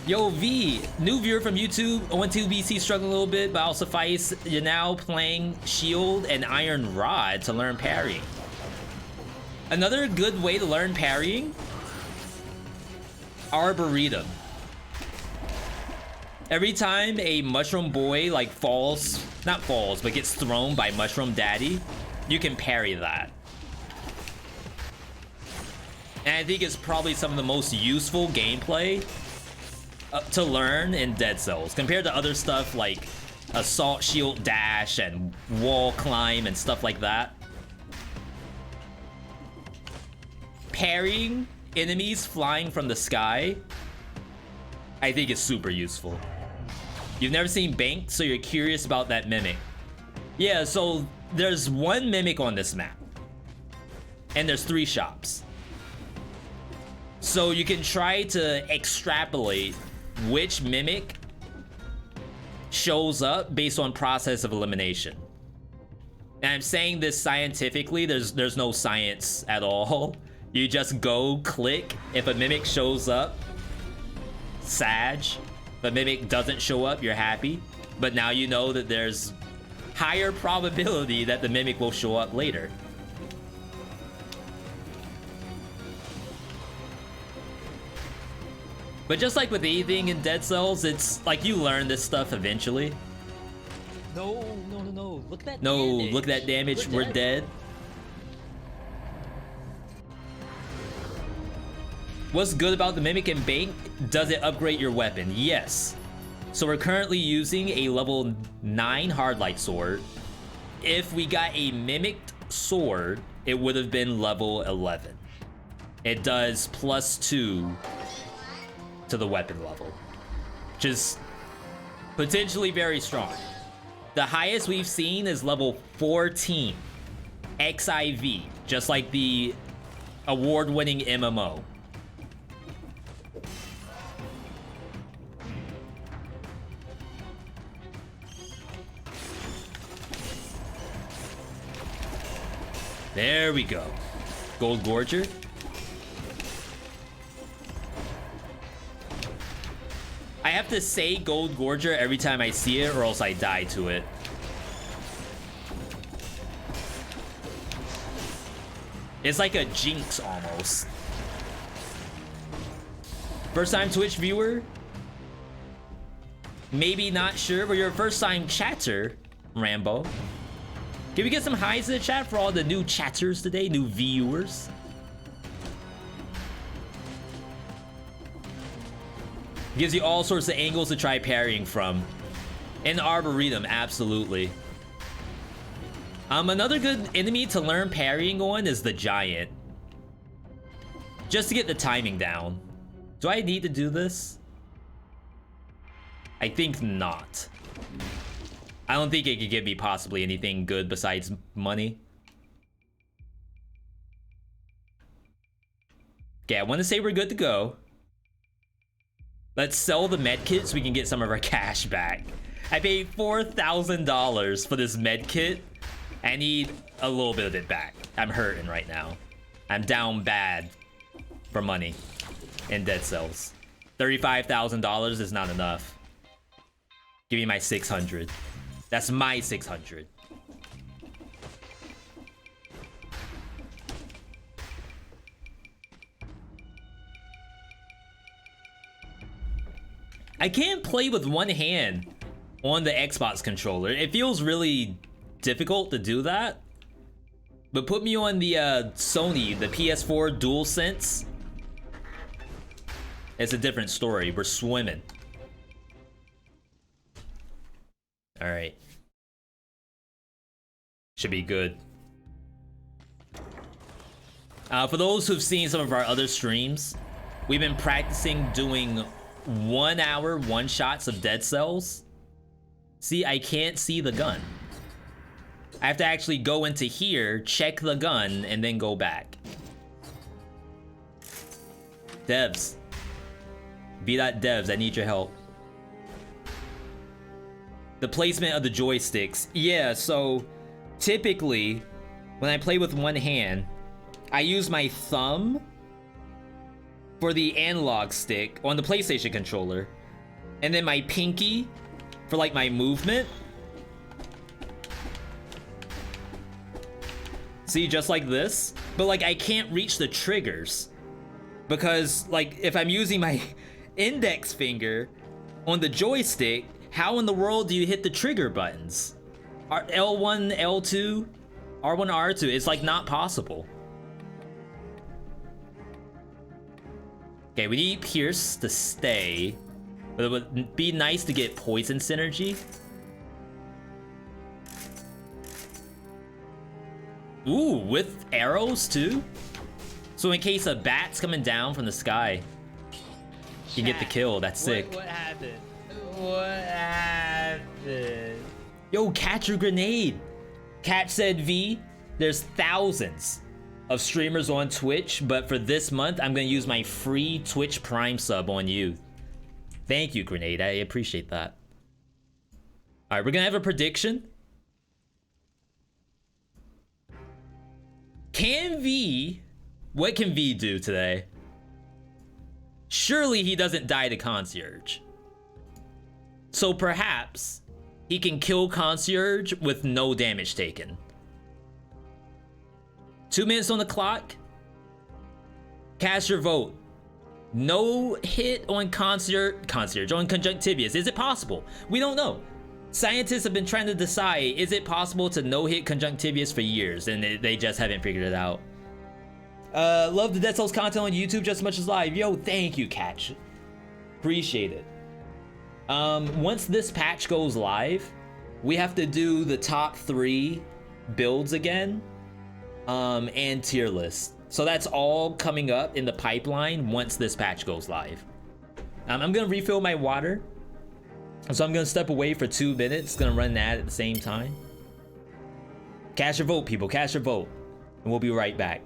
Yo, V, new viewer from YouTube, 12BC struggling a little bit, but I'll suffice, you're now playing Shield and Iron Rod to learn parrying. Another good way to learn parrying, Arboretum. Every time a mushroom boy like falls, not falls, but gets thrown by Mushroom Daddy, you can parry that. And I think it's probably some of the most useful gameplay to learn in Dead Cells compared to other stuff like Assault Shield Dash and Wall Climb and stuff like that. Parrying enemies flying from the sky, I think is super useful. You've never seen Bank, so you're curious about that mimic. Yeah, so there's one mimic on this map, and there's 3 shops. So you can try to extrapolate which mimic shows up based on process of elimination. And I'm saying this scientifically, there's no science at all. You just go click. If a mimic shows up, Sag. If a mimic doesn't show up, you're happy. But now you know that there's higher probability that the mimic will show up later. But just like with anything in Dead Cells, it's like you learn this stuff eventually. No. Look at that No, damage. look at that damage. We're dead. What's good about the Mimic and Bank? Does it upgrade your weapon? Yes. So we're currently using a level 9 Hardlight Sword. If we got a Mimicked Sword, it would have been level 11. It does +2 to the weapon level, which is potentially very strong. The highest we've seen is level 14 XIV, just like the award-winning MMO. There we go. Gold Gorger. I have to say Gold Gorger every time I see it or else I die to it. It's like a jinx almost. First time Twitch viewer? Maybe not sure, but you're a first time chatter, Rambo. Can we get some highs in the chat for all the new chatters today, new viewers? Gives you all sorts of angles to try parrying from. And Arboretum, absolutely. Another good enemy to learn parrying on is the Giant. Just to get the timing down. Do I need to do this? I think not. I don't think it could give me possibly anything good besides money. Okay, I want to say we're good to go. Let's sell the medkit so we can get some of our cash back. I paid $4,000 for this medkit. I need a little bit of it back. I'm hurting right now. I'm down bad for money in dead cells. $35,000 is not enough. Give me my 600. That's my 600. I can't play with one hand on the Xbox controller. It feels really difficult to do that. But put me on the Sony, the PS4 DualSense. It's a different story. We're swimming. All right. Should be good. For those who've seen some of our other streams, we've been practicing doing 1 hour one-shots of dead cells. See, I can't see the gun. I have to actually go into here, check the gun, and then go back. Devs. VeeDotVod, I need your help. The placement of the joysticks. Yeah, so typically, when I play with one hand, I use my thumb for the analog stick on the PlayStation controller, and then my pinky for like my movement. See, just like this. But like I can't reach the triggers because like if I'm using my index finger on the joystick, how in the world do you hit the trigger buttons? L1, L2, R1, R2, it's like not possible. Okay, we need Pierce to stay, but it would be nice to get poison synergy. Ooh, with arrows too? So in case a bat's coming down from the sky, you get the kill. That's sick. What happened? What happened? Yo, catch your grenade. Catch said V, there's thousands of streamers on Twitch, but for this month, I'm gonna use my free Twitch Prime sub on you. Thank you, Grenade. I appreciate that. All right, we're gonna have a prediction. What can V do today? Surely he doesn't die to Concierge. So perhaps he can kill Concierge with no damage taken. 2 minutes on the clock. Cast your vote. No hit on Concierge on Conjunctivius. Is it possible? We don't know. Scientists have been trying to decide, is it possible to no-hit Conjunctivius for years, and they just haven't figured it out. Love the Dead Cells content on YouTube just as much as live. Yo, thank you, Catch. Appreciate it. Once this patch goes live, we have to do the top 3 builds again, and tier list. So that's all coming up in the pipeline once this patch goes live. I'm gonna refill my water. So I'm gonna step away for 2 minutes, gonna run that at the same time. Cast your vote, people, cast your vote. And we'll be right back.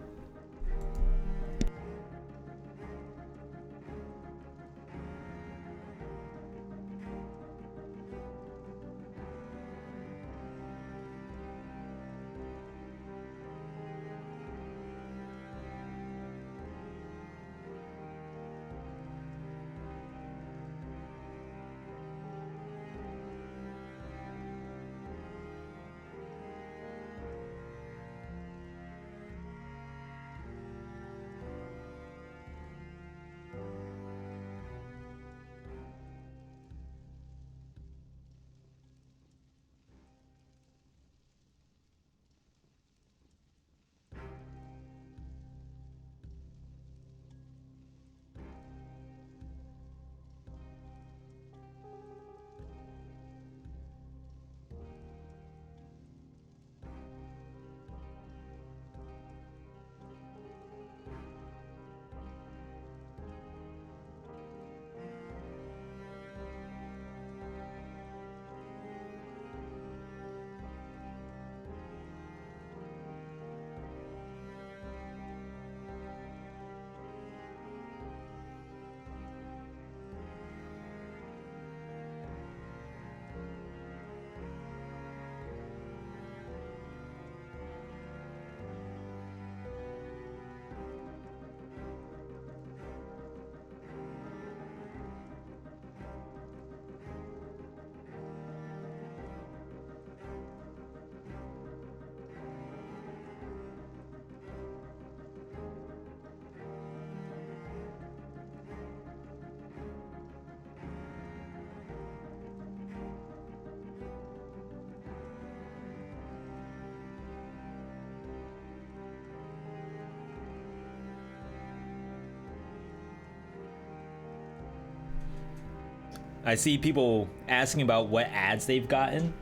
I see people asking about what ads they've gotten.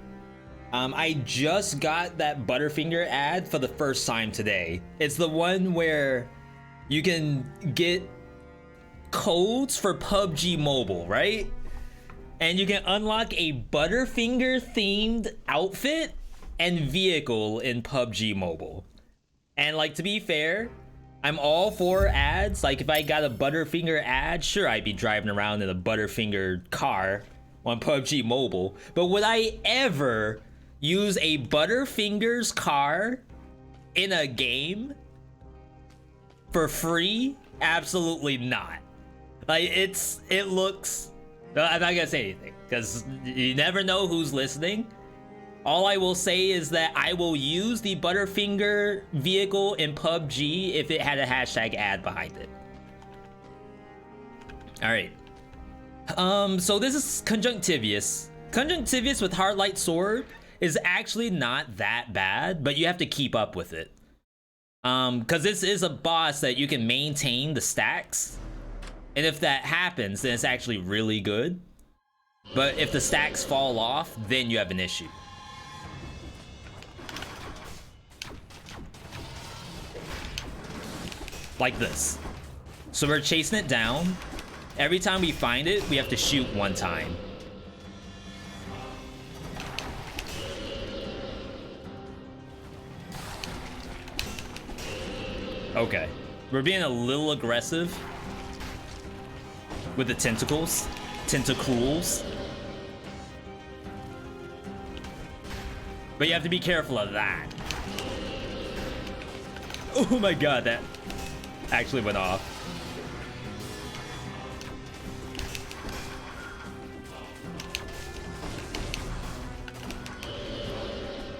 I just got that Butterfinger ad for the first time today. It's the one where you can get codes for PUBG Mobile, right? And you can unlock a Butterfinger themed outfit and vehicle in PUBG Mobile. And like, to be fair, I'm all for ads. Like, if I got a Butterfinger ad, sure, I'd be driving around in a Butterfinger car on PUBG Mobile. But would I ever use a Butterfinger's car in a game for free? Absolutely not. Like, it looks... I'm not gonna say anything, because you never know who's listening. All I will say is that I will use the Butterfinger vehicle in PUBG if it had a hashtag ad behind it. Alright. So this is Conjunctivius. Conjunctivius with Hardlight Sword is actually not that bad, but you have to keep up with it. Because this is a boss that you can maintain the stacks. And if that happens, then it's actually really good. But if the stacks fall off, then you have an issue. Like this. So we're chasing it down. Every time we find it, we have to shoot one time. Okay. We're being a little aggressive with the tentacles. Tentacruels. But you have to be careful of that. Oh my god, that actually went off.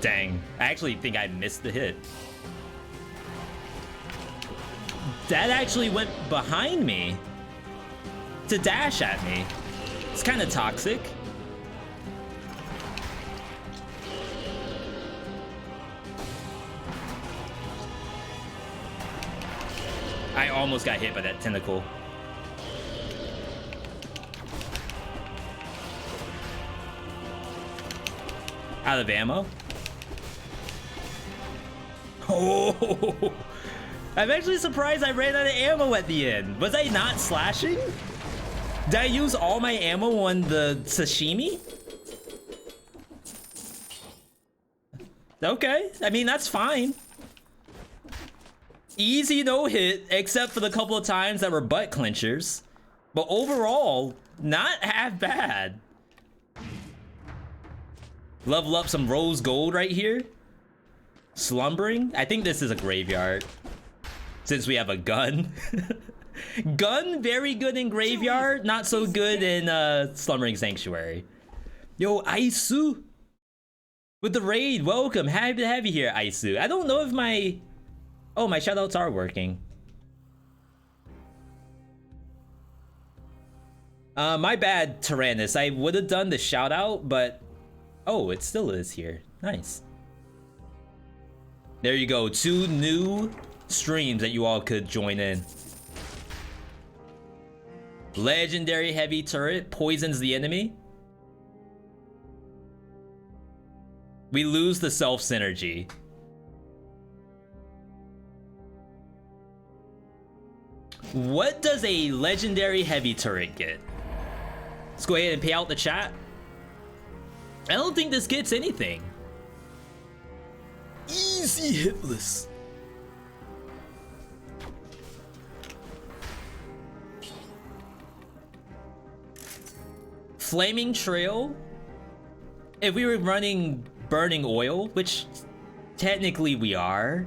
Dang, I actually think I missed the hit. That actually went behind me to dash at me. It's kind of toxic. I almost got hit by that tentacle. Out of ammo. Oh, I'm actually surprised I ran out of ammo at the end. Was I not slashing? Did I use all my ammo on the sashimi? Okay, I mean, that's fine. Easy no hit, except for the couple of times that were butt clinchers. But overall, not half bad. Level up some rose gold right here. Slumbering? I think this is a graveyard. Since we have a gun. Gun, very good in graveyard. Not so good in Slumbering Sanctuary. Yo, Aisu. With the raid, welcome. Happy to have you here, Aisu. I don't know if my... Oh, my shoutouts are working. My bad, Tyrannus. I would have done the shoutout, but... Oh, it still is here. Nice. There you go. 2 new streams that you all could join in. Legendary heavy turret poisons the enemy. We lose the self synergy. What does a legendary heavy turret get? Let's go ahead and pay out the chat. I don't think this gets anything. Easy hitless. Flaming Trail. If we were running Burning Oil, which technically we are.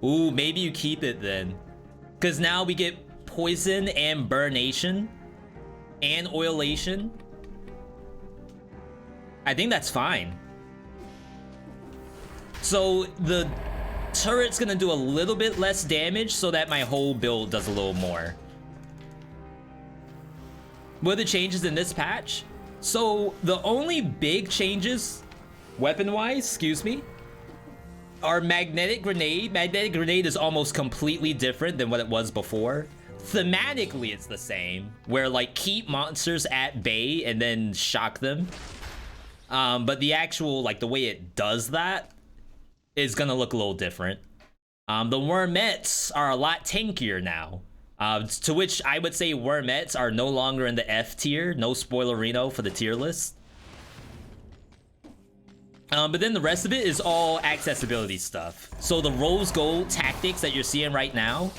Ooh, maybe you keep it then. Because now we get Poison and Burnation and Oilation. I think that's fine. So the turret's gonna do a little bit less damage so that my whole build does a little more. What are the changes in this patch? So the only big changes, weapon-wise, excuse me, are Magnetic Grenade. Magnetic Grenade is almost completely different than what it was before. thematically it's the same, where like keep monsters at bay and then shock them. But the actual, like the way it does that is gonna look a little different. The wormettes are a lot tankier now. To which I would say wormettes are no longer in the F tier. No spoilerino for the tier list. But then the rest of it is all accessibility stuff. So the rose gold tactics that you're seeing right now,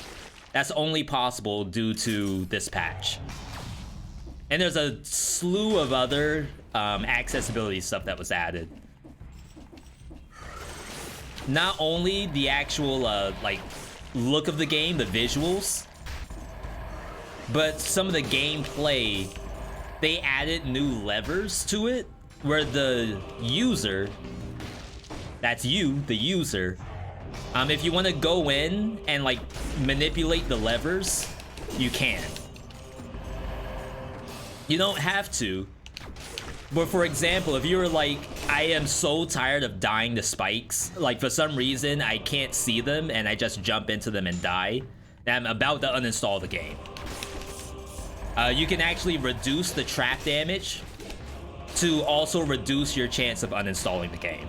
that's only possible due to this patch. And there's a slew of other accessibility stuff that was added. Not only the actual like look of the game, the visuals, but some of the gameplay, they added new levers to it where the user, that's you, the user, if you want to go in and like manipulate the levers, you can. You don't have to. But for example, if you were like, I am so tired of dying to spikes, like for some reason I can't see them and I just jump into them and die, and I'm about to uninstall the game. You can actually reduce the trap damage to also reduce your chance of uninstalling the game.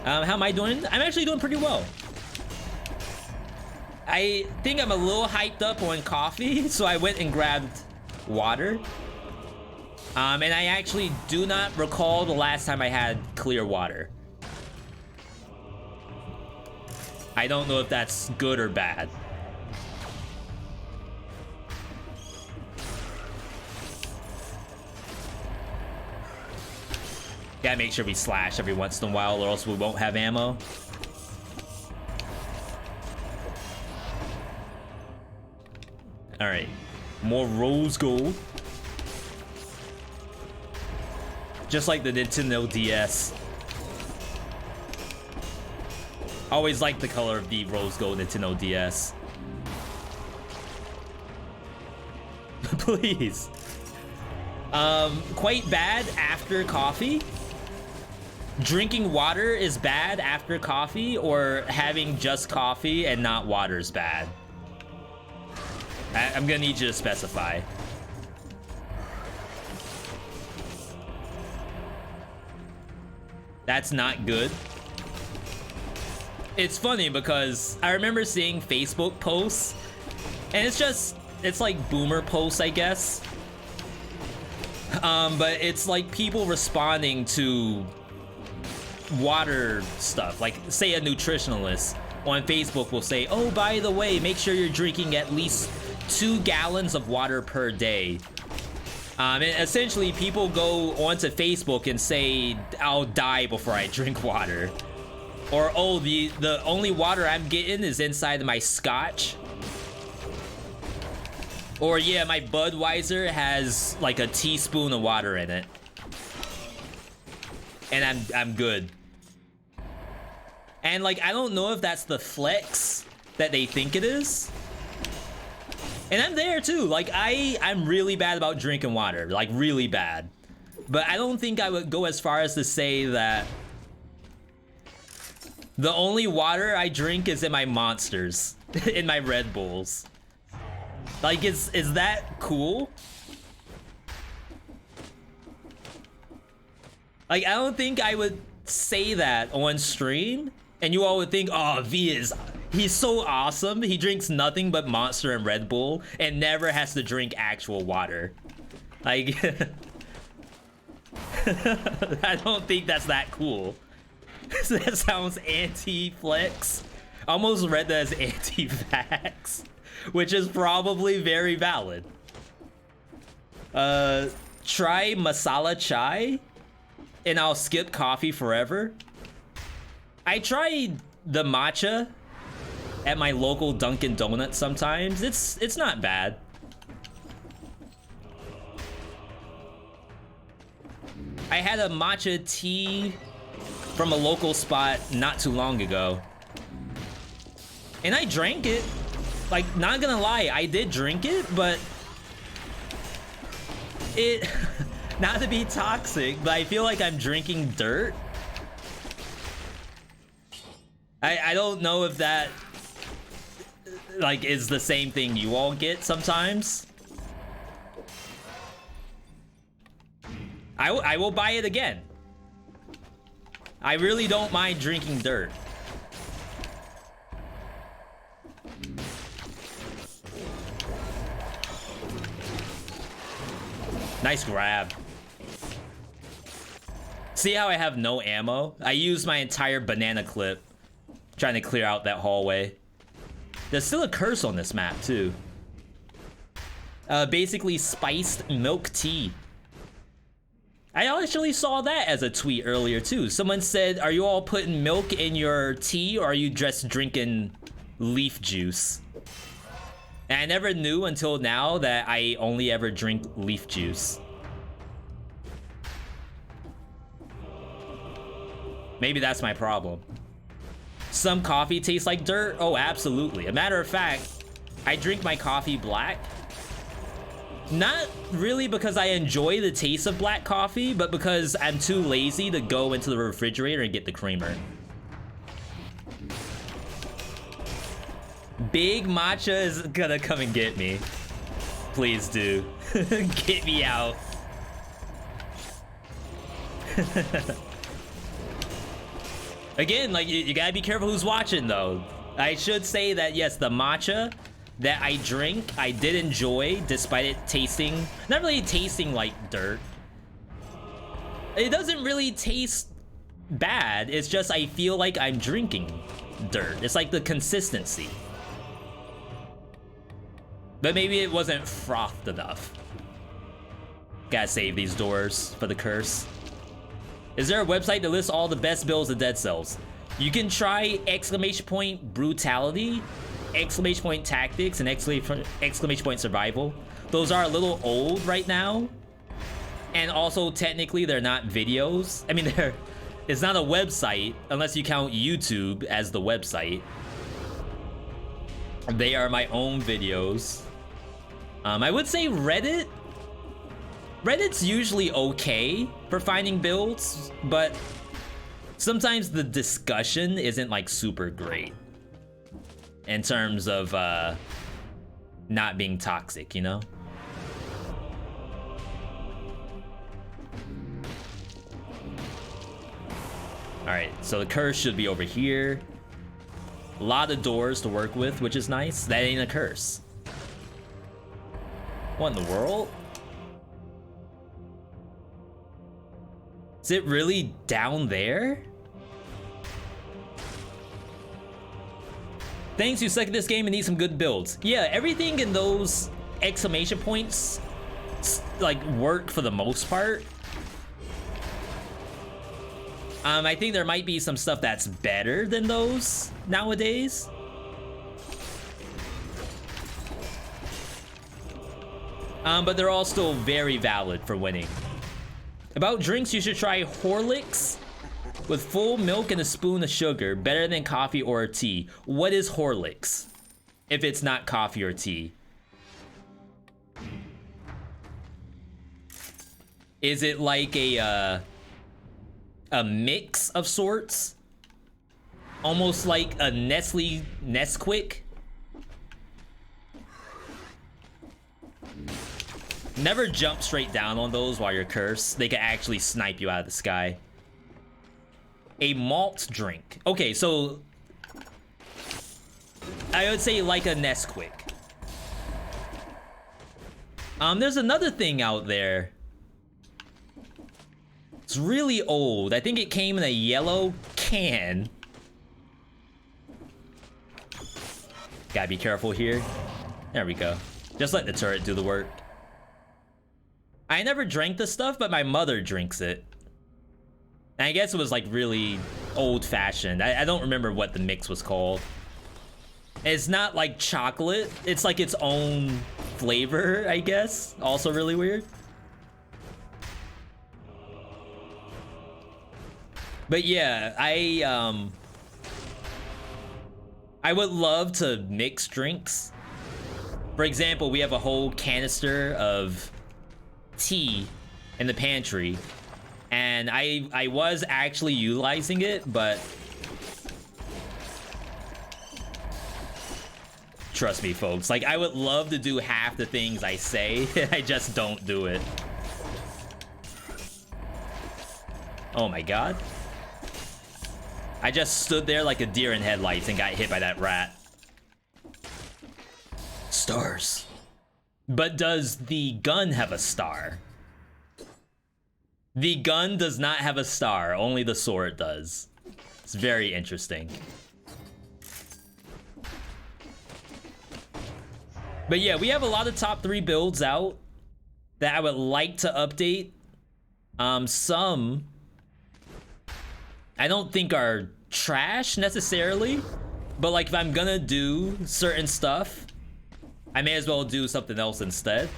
How am I doing? I'm actually doing pretty well. I think I'm a little hyped up on coffee, so I went and grabbed water. And I actually do not recall the last time I had clear water. I don't know if that's good or bad. Gotta make sure we slash every once in a while or else we won't have ammo. Alright, more rose gold. Just like the Nintendo DS. Always liked the color of the rose gold Nintendo DS. Please. Quite bad after coffee. Drinking water is bad after coffee, or having just coffee and not water is bad. I'm gonna need you to specify. That's not good. It's funny because I remember seeing Facebook posts, and it's like boomer posts, I guess. But it's like people responding to water stuff. Like, say a nutritionalist on Facebook will say, oh, by the way, make sure you're drinking at least 2 gallons of water per day. And essentially people go onto Facebook and say, I'll die before I drink water. Or, oh, the only water I'm getting is inside of my scotch. Or, yeah, my Budweiser has like a teaspoon of water in it. And I'm good. And like, I don't know if that's the flex that they think it is. And I'm there too. Like, I'm really bad about drinking water, like really bad. But I don't think I would go as far as to say that the only water I drink is in my Monsters, in my Red Bulls. Like, is that cool? Like, I don't think I would say that on stream, and you all would think, oh, he's so awesome. He drinks nothing but Monster and Red Bull and never has to drink actual water. Like, I don't think that's that cool. That sounds anti-flex. I almost read that as anti-vax, which is probably very valid. Try masala chai, and I'll skip coffee forever. I tried the matcha at my local Dunkin' Donuts sometimes. It's not bad. I had a matcha tea from a local spot not too long ago, and I drank it. Like, not gonna lie, I did drink it, but it not to be toxic, but I feel like I'm drinking dirt. I don't know if that like is the same thing you all get sometimes. I will buy it again. I really don't mind drinking dirt. Nice grab. See how I have no ammo? I used my entire banana clip trying to clear out that hallway. There's still a curse on this map too. Basically spiced milk tea. I actually saw that as a tweet earlier too. Someone said, are you all putting milk in your tea or are you just drinking leaf juice? And I never knew until now that I only ever drink leaf juice. Maybe that's my problem. Some coffee tastes like dirt? Oh, absolutely. A matter of fact, I drink my coffee black. Not really because I enjoy the taste of black coffee, but because I'm too lazy to go into the refrigerator and get the creamer. Big Matcha is gonna come and get me. Please do. Get me out. Again, like, you gotta be careful who's watching, though. I should say that, yes, the matcha that I drink, I did enjoy, despite it tasting... Not really tasting like dirt. It doesn't really taste bad. It's just I feel like I'm drinking dirt. It's like the consistency. But maybe it wasn't frothed enough. Gotta save these doors for the curse. Is there a website that lists all the best builds of Dead Cells? You can try !brutality, !tactics, and !survival. Those are a little old right now. And also, technically, they're not videos. I mean, it's not a website, unless you count YouTube as the website. They are my own videos. I would say Reddit. Reddit's usually okay for finding builds, but sometimes the discussion isn't like super great in terms of not being toxic, you know? All right, so the curse should be over here. A lot of doors to work with, which is nice. That ain't a curse. What in the world? Is it really down there? Thanks, you suck at this game and need some good builds. Yeah, everything in those exclamation points like work for the most part. I think there might be some stuff that's better than those nowadays. But they're all still very valid for winning. About drinks, you should try Horlicks with full milk and a spoon of sugar. Better than coffee or tea. What is Horlicks if it's not coffee or tea? Is it like a mix of sorts? Almost like a Nestle Nesquik? Never jump straight down on those while you're cursed. They can actually snipe you out of the sky. A malt drink. Okay, so I would say like a Nesquik. There's another thing out there. It's really old. I think it came in a yellow can. Gotta be careful here. There we go. Just let the turret do the work. I never drank the stuff, but my mother drinks it. And I guess it was like really old-fashioned. I don't remember what the mix was called. It's not like chocolate. It's like its own flavor, I guess. Also really weird. But yeah, I would love to mix drinks. For example, we have a whole canister of tea in the pantry, and I was actually utilizing it, but Trust me, folks. Like, I would love to do half the things I say, and I just don't do it. Oh my god. I just stood there like a deer in headlights and got hit by that rat. Stars. But does the gun have a star? The gun does not have a star, only the sword does. It's very interesting. But yeah, we have a lot of top 3 builds out that I would like to update. Some I don't think are trash necessarily, but like if I'm gonna do certain stuff, I may as well do something else instead.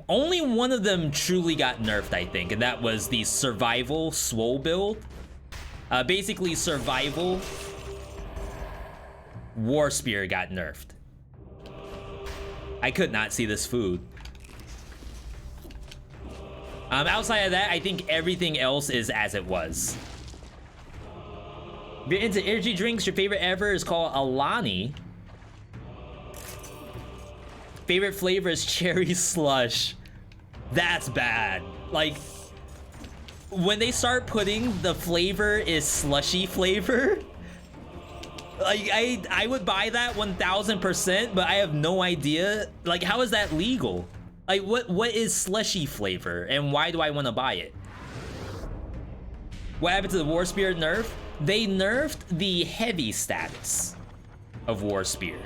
Only one of them truly got nerfed, I think, and that was the survival swole build. Basically survival war spear got nerfed. I could not see this food. Outside of that, I think everything else is as it was. If you're into energy drinks, your favorite ever is called Alani. Favorite flavor is cherry slush. That's bad. Like, when they start putting the flavor is slushy flavor, like I would buy that 1000%, but I have no idea. Like, how is that legal? Like, what is slushy flavor, and why do I want to buy it? What happened to the War Spear nerf? They nerfed the heavy status of War Spear.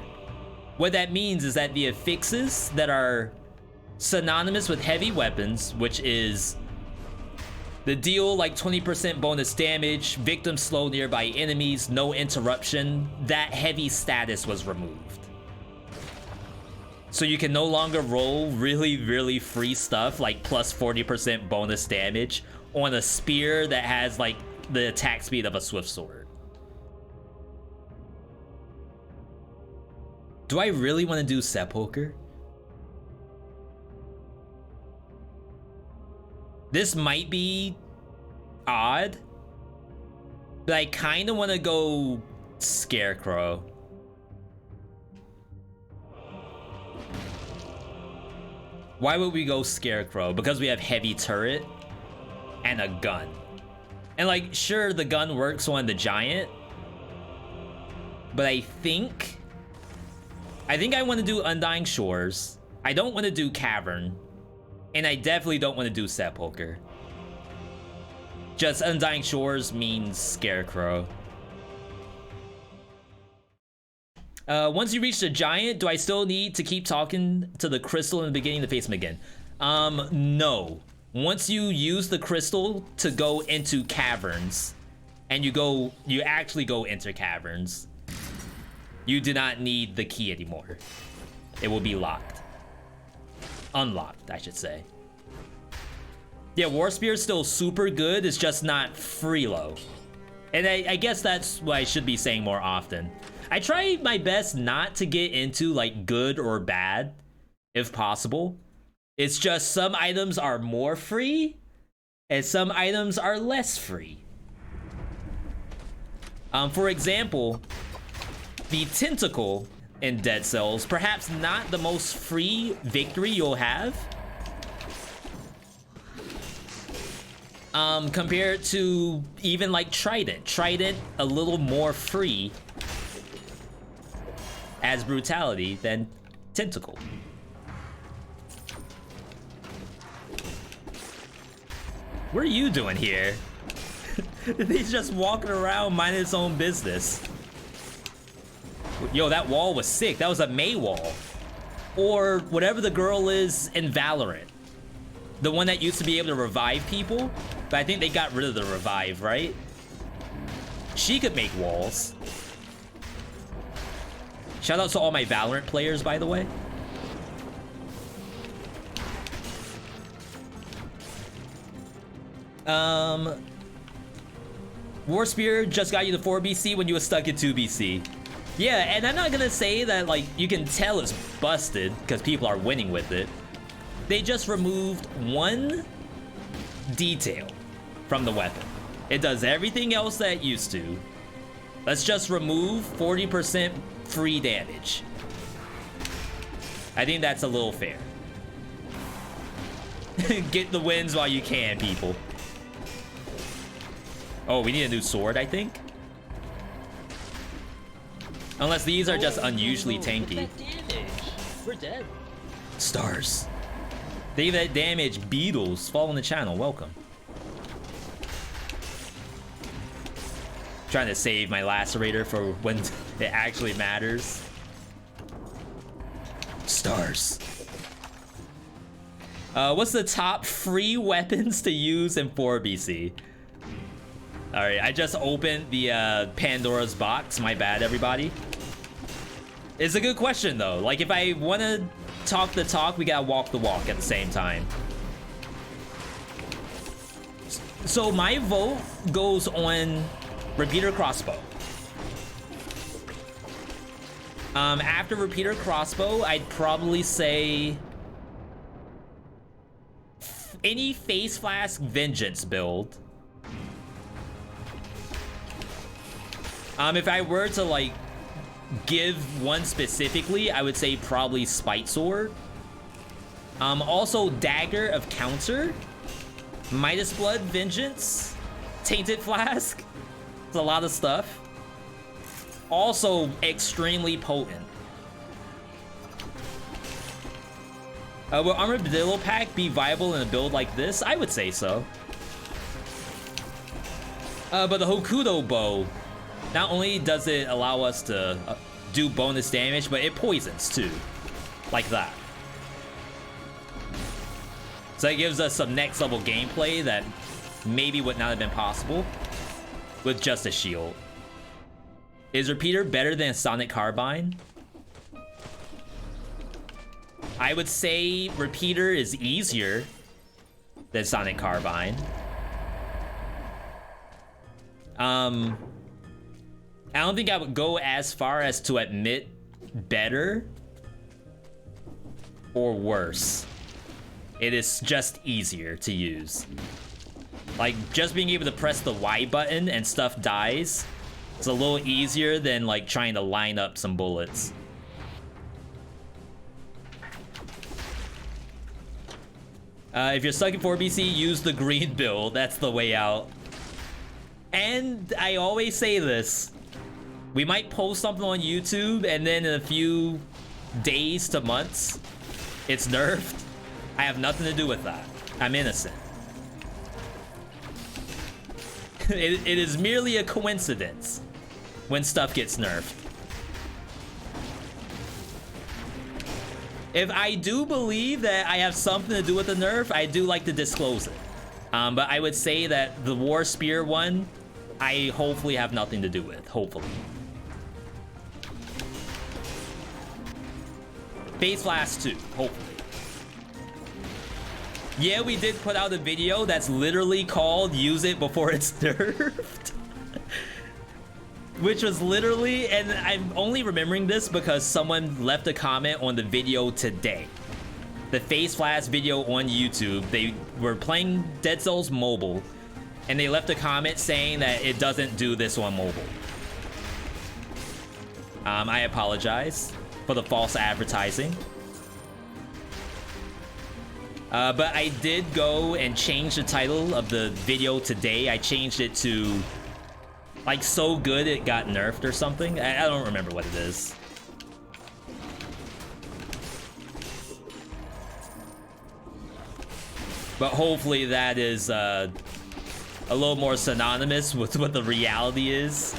What that means is that the affixes that are synonymous with heavy weapons, which is the deal like 20% bonus damage, victims slow nearby enemies, no interruption, that heavy status was removed. So you can no longer roll really free stuff like plus 40% bonus damage on a spear that has like the attack speed of a swift sword. Do I really want to do Sepulcher? This might be odd, but I kind of want to go Scarecrow. Why would we go Scarecrow? Because we have heavy turret and a gun. And like, sure, the gun works on the giant, but I think I want to do Undying Shores. I don't want to do Cavern, and I definitely don't want to do Sepulcher. Just Undying Shores means Scarecrow. Once you reach the giant, do I still need to keep talking to the crystal in the beginning to face him again? No. Once you use the crystal to go into caverns, and you actually go into caverns, you do not need the key anymore. It will be locked. Unlocked, I should say. Yeah, War Spear is still super good, it's just not freelo. And I guess that's what I should be saying more often. I try my best not to get into like good or bad, if possible. It's just some items are more free, and some items are less free. For example, the tentacle in Dead Cells, perhaps not the most free victory you'll have. Compared to even like Trident. Trident, a little more free as brutality than Tentacle. What are you doing here? He's just walking around minding his own business. Yo, that wall was sick. That was a May wall. Or whatever the girl is in Valorant. The one that used to be able to revive people. But I think they got rid of the revive, right? She could make walls. Shout out to all my Valorant players, by the way. War Spear just got you to 4 BC when you were stuck at 2 BC. Yeah, and I'm not gonna say that like you can tell it's busted because people are winning with it. They just removed one detail from the weapon. It does everything else that it used to. Let's just remove 40% free damage. I think that's a little fair. Get the wins while you can, people. Oh, we need a new sword, I think. Unless these are just unusually tanky. We're dead. Stars. Save that damage. Beetles. Following the channel. Welcome. Trying to save my lacerator for when it actually matters. Stars. What's the top free weapons to use in 4BC? Alright, I just opened the Pandora's box. My bad, everybody. It's a good question, though. Like, if I want to talk the talk, we gotta walk the walk at the same time. So my vote goes on repeater crossbow. After repeater crossbow, I'd probably say any face flask vengeance build. If I were to like give one specifically, I would say probably Spite Sword. Also Dagger of Counter, Midas Blood Vengeance, Tainted Flask. It's a lot of stuff. Also extremely potent. Will Armadillo Pack be viable in a build like this? I would say so. But the Hokuto Bow, not only does it allow us to do bonus damage, but it poisons too. Like that. So it gives us some next level gameplay that maybe would not have been possible with just a shield. Is Repeater better than Sonic Carbine? I would say Repeater is easier than Sonic Carbine. I don't think I would go as far as to admit better or worse. It is just easier to use. Like, just being able to press the Y button and stuff dies, it's a little easier than like trying to line up some bullets. If you're stuck in 4BC, use the green build. That's the way out. And I always say this. We might post something on YouTube and then in a few days to months, it's nerfed. I have nothing to do with that. I'm innocent. It is merely a coincidence when stuff gets nerfed. If I do believe that I have something to do with the nerf, I do like to disclose it. But I would say that the War Spear one, I hopefully have nothing to do with. Hopefully. Face Blast 2, hopefully. Yeah, we did put out a video that's literally called Use It Before It's Nerfed. Which was literally, and I'm only remembering this because someone left a comment on the video today. The Face Blast video on YouTube. They were playing Dead Cells Mobile, and they left a comment saying that it doesn't do this on mobile. I apologize for the false advertising. But I did go and change the title of the video today. I changed it to like so good it got nerfed or something. I don't remember what it is. But hopefully that is a little more synonymous with what the reality is.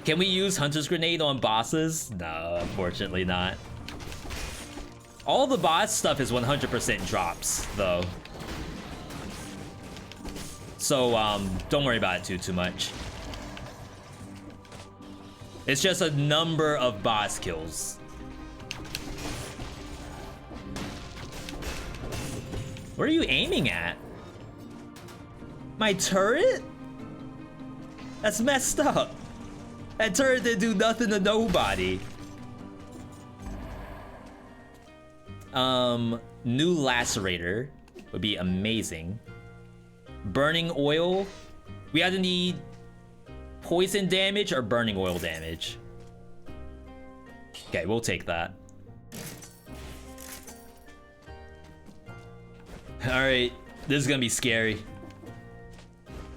Can we use Hunter's Grenade on bosses? No, unfortunately not. All the boss stuff is 100% drops, though. So, don't worry about it too much. It's just a number of boss kills. What are you aiming at? My turret? That's messed up. That turret didn't do nothing to nobody. New Lacerator would be amazing. Burning Oil. We either need poison damage or burning oil damage. Okay, we'll take that. Alright, this is gonna be scary.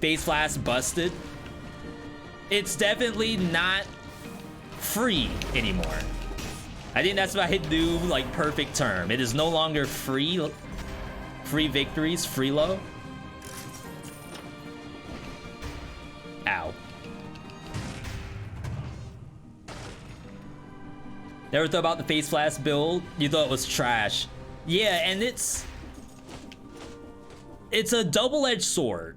Face Flask busted. It's definitely not free anymore. I think that's my new, like, perfect term. It is no longer free victories, free low. Ow. Never thought about the Face Flask build? You thought it was trash. Yeah, and it's a double-edged sword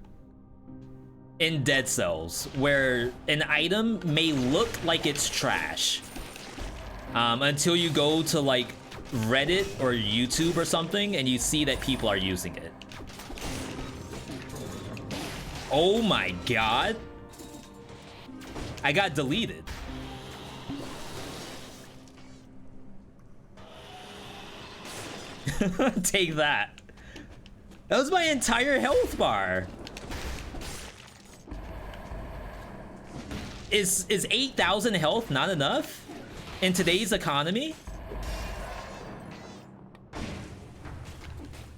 in Dead Cells, where an item may look like it's trash until you go to like Reddit or YouTube or something and you see that people are using it. Oh my god. I got deleted. Take that. That was my entire health bar. Is 8,000 health not enough in today's economy?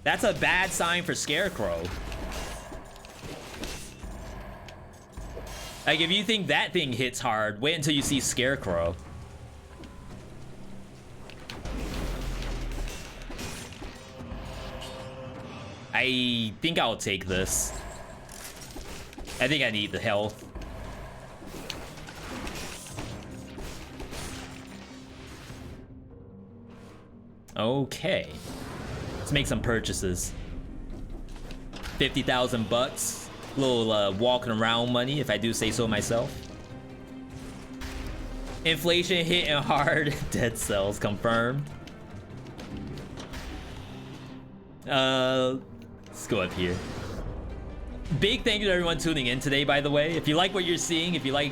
That's a bad sign for Scarecrow. Like, if you think that thing hits hard, wait until you see Scarecrow. I think I'll take this. I think I need the health. Okay. Let's make some purchases. 50,000 bucks. A little walking around money, if I do say so myself. Inflation hitting hard. Dead Cells confirmed. Let's go up here. Big thank you to everyone tuning in today, by the way. If you like what you're seeing, if you like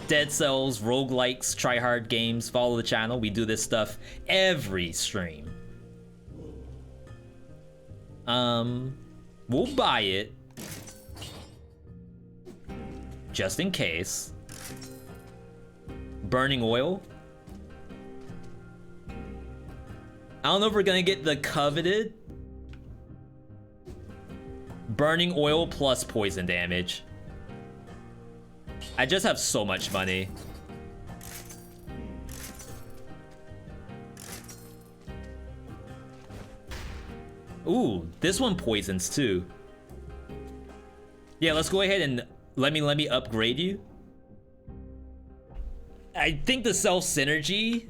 Dead Cells, roguelikes, tryhard games, follow the channel. We do this stuff every stream. We'll buy it just in case. Burning oil. I don't know if we're gonna get the coveted burning oil plus poison damage. I just have so much money. Ooh, this one poisons too. Yeah, let's go ahead and let me upgrade you. I think the self synergy,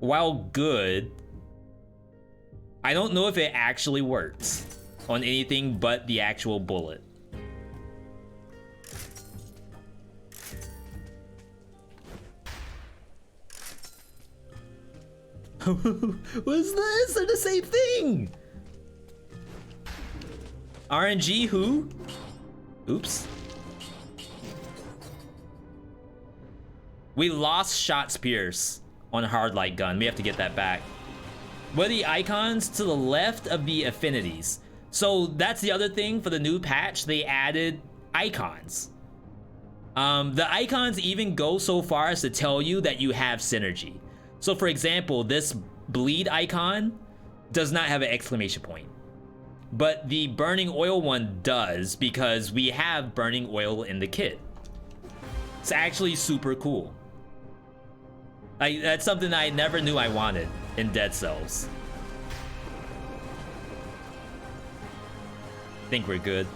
while good, I don't know if it actually works on anything but the actual bullet. What's this? They're the same thing. RNG who? Oops. We lost Shots Pierce on Hard Light Gun. We have to get that back. What are the icons to the left of the affinities? So that's the other thing for the new patch. They added icons. The icons even go so far as to tell you that you have synergy. So for example, this bleed icon does not have an exclamation point, but the burning oil one does, because we have burning oil in the kit. It's actually super cool. Like, that's something I never knew I wanted in Dead Cells. I think we're good.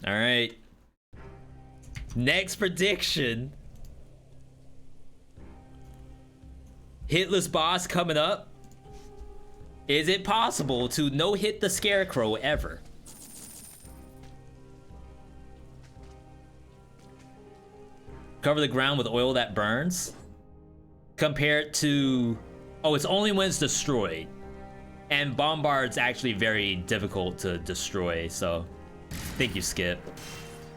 All right. Next prediction. Hitless boss coming up. Is it possible to no-hit the Scarecrow ever? Cover the ground with oil that burns. Compared to... Oh, it's only when it's destroyed. And Bombard's actually very difficult to destroy, so... Thank you, Skip.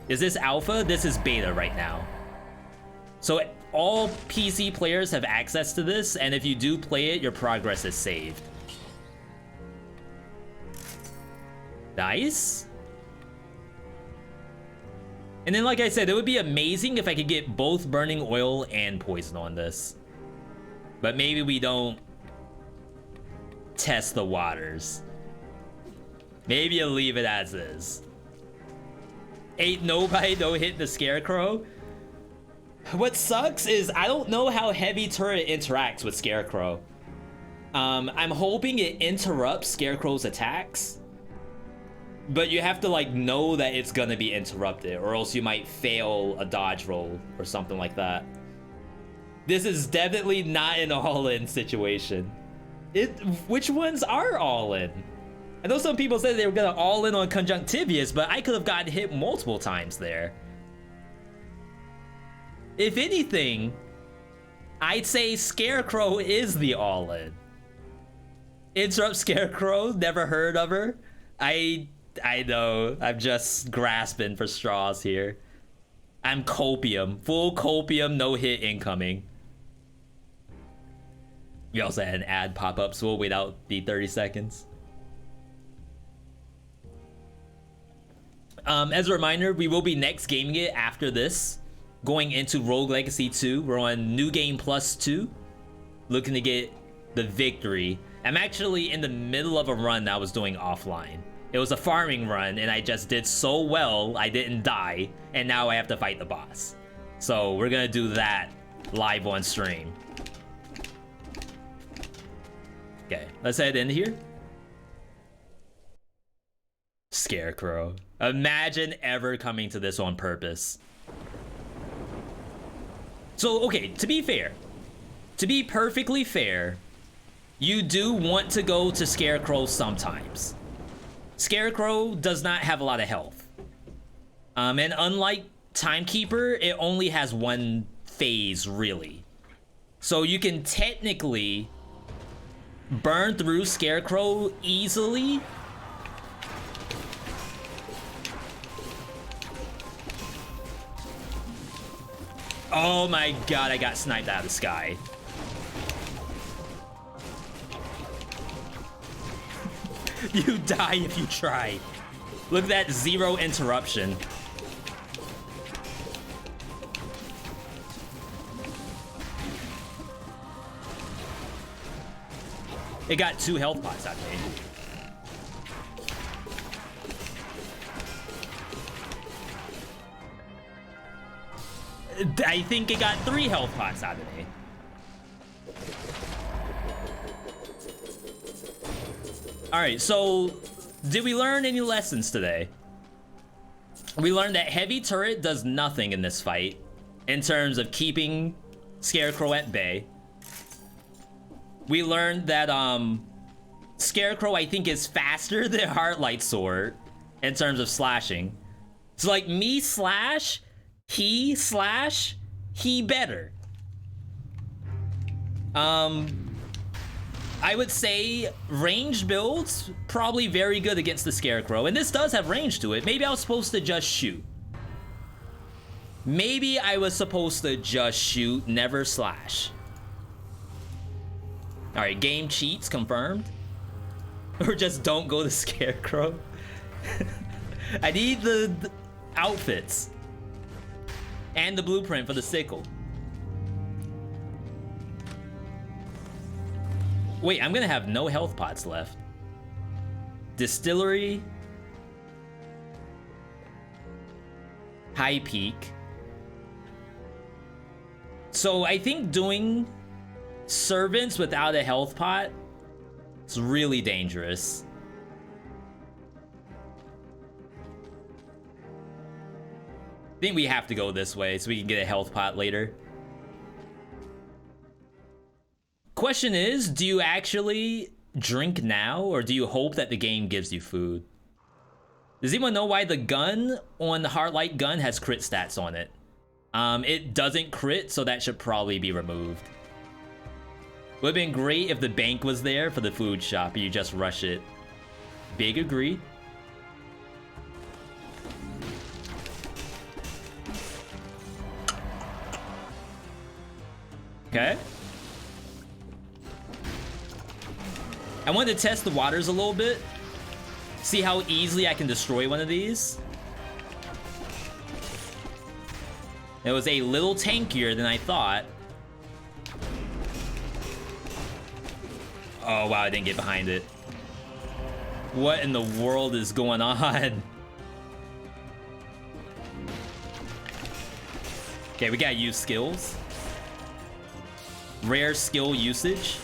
Is this alpha? This is beta right now. So all PC players have access to this, and if you do play it, your progress is saved. Nice. And then, like I said, it would be amazing if I could get both burning oil and poison on this. But maybe we don't test the waters. Maybe you'll leave it as is. Ain't nobody no hit the Scarecrow. What sucks is I don't know how Heavy Turret interacts with Scarecrow. I'm hoping it interrupts Scarecrow's attacks. But you have to like know that it's gonna be interrupted, or else you might fail a dodge roll or something like that. This is definitely not an all-in situation. Which ones are all-in? I know some people said they were gonna all-in on Conjunctivius, but I could have gotten hit multiple times there. If anything, I'd say Scarecrow is the all-in. Interrupt Scarecrow, never heard of her. I know, I'm just grasping for straws here. I'm Copium, full Copium, no hit incoming. We also had an ad pop up, so we'll wait out the 30 seconds. As a reminder, we will be next gaming it after this, going into Rogue Legacy 2. We're on New Game Plus 2, looking to get the victory. I'm actually in the middle of a run that I was doing offline. It was a farming run, and I just did so well, I didn't die, and now I have to fight the boss. So we're gonna do that live on stream. Okay, let's head in here. Scarecrow. Imagine ever coming to this on purpose. So, okay, to be fair, to be perfectly fair, you do want to go to Scarecrow sometimes. Scarecrow does not have a lot of health. And unlike Timekeeper, it only has one phase, really. So you can technically burn through Scarecrow easily. Oh my god, I got sniped out of the sky. You die if you try. Look at that, 0 interruption. It got 2 health pots out of me. I think it got 3 health pots out of me. Alright, so did we learn any lessons today? We learned that Heavy Turret does nothing in this fight in terms of keeping Scarecrow at bay. We learned that Scarecrow, I think, is faster than Heartlight Sword in terms of slashing. So like me slash, he better. I would say ranged builds, probably very good against the Scarecrow. And this does have range to it. Maybe I was supposed to just shoot. Maybe I was supposed to just shoot, never slash. All right, game cheats confirmed. Or just don't go to Scarecrow. I need the outfits. And the blueprint for the sickle. Wait, I'm gonna have no health pots left. Distillery. High peak. So I think doing servants without a health pot is really dangerous. I think we have to go this way so we can get a health pot later. Question is, do you actually drink now, or do you hope that the game gives you food? Does anyone know why the gun on the Heartlight gun has crit stats on it? It doesn't crit, so that should probably be removed. Would have been great if the bank was there for the food shop and you just rush it. Big agree. Okay. I wanted to test the waters a little bit. See how easily I can destroy one of these. It was a little tankier than I thought. Oh wow, I didn't get behind it. What in the world is going on? Okay, we gotta use skills. Rare skill usage.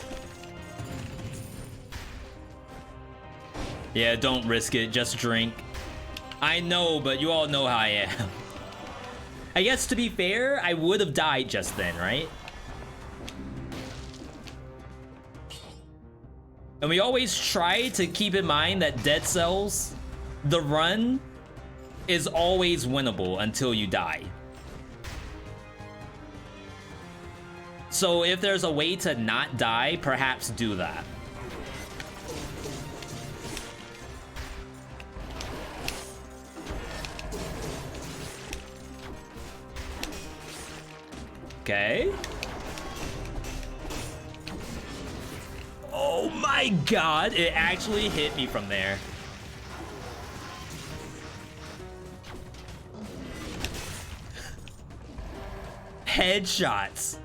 Yeah, don't risk it, just drink. I know, but you all know how I am. I guess to be fair, I would have died just then, right? And we always try to keep in mind that Dead Cells, the run is always winnable until you die. So if there's a way to not die, perhaps do that. Okay. Oh my god, it actually hit me from there. Headshots.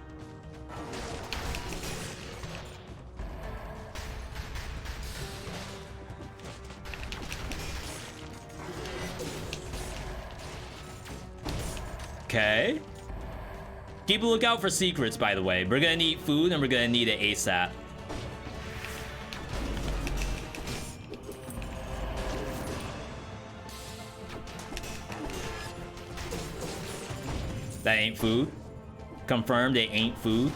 Okay. Keep a lookout for secrets, by the way. We're gonna need food and we're gonna need it ASAP. That ain't food. Confirmed it ain't food.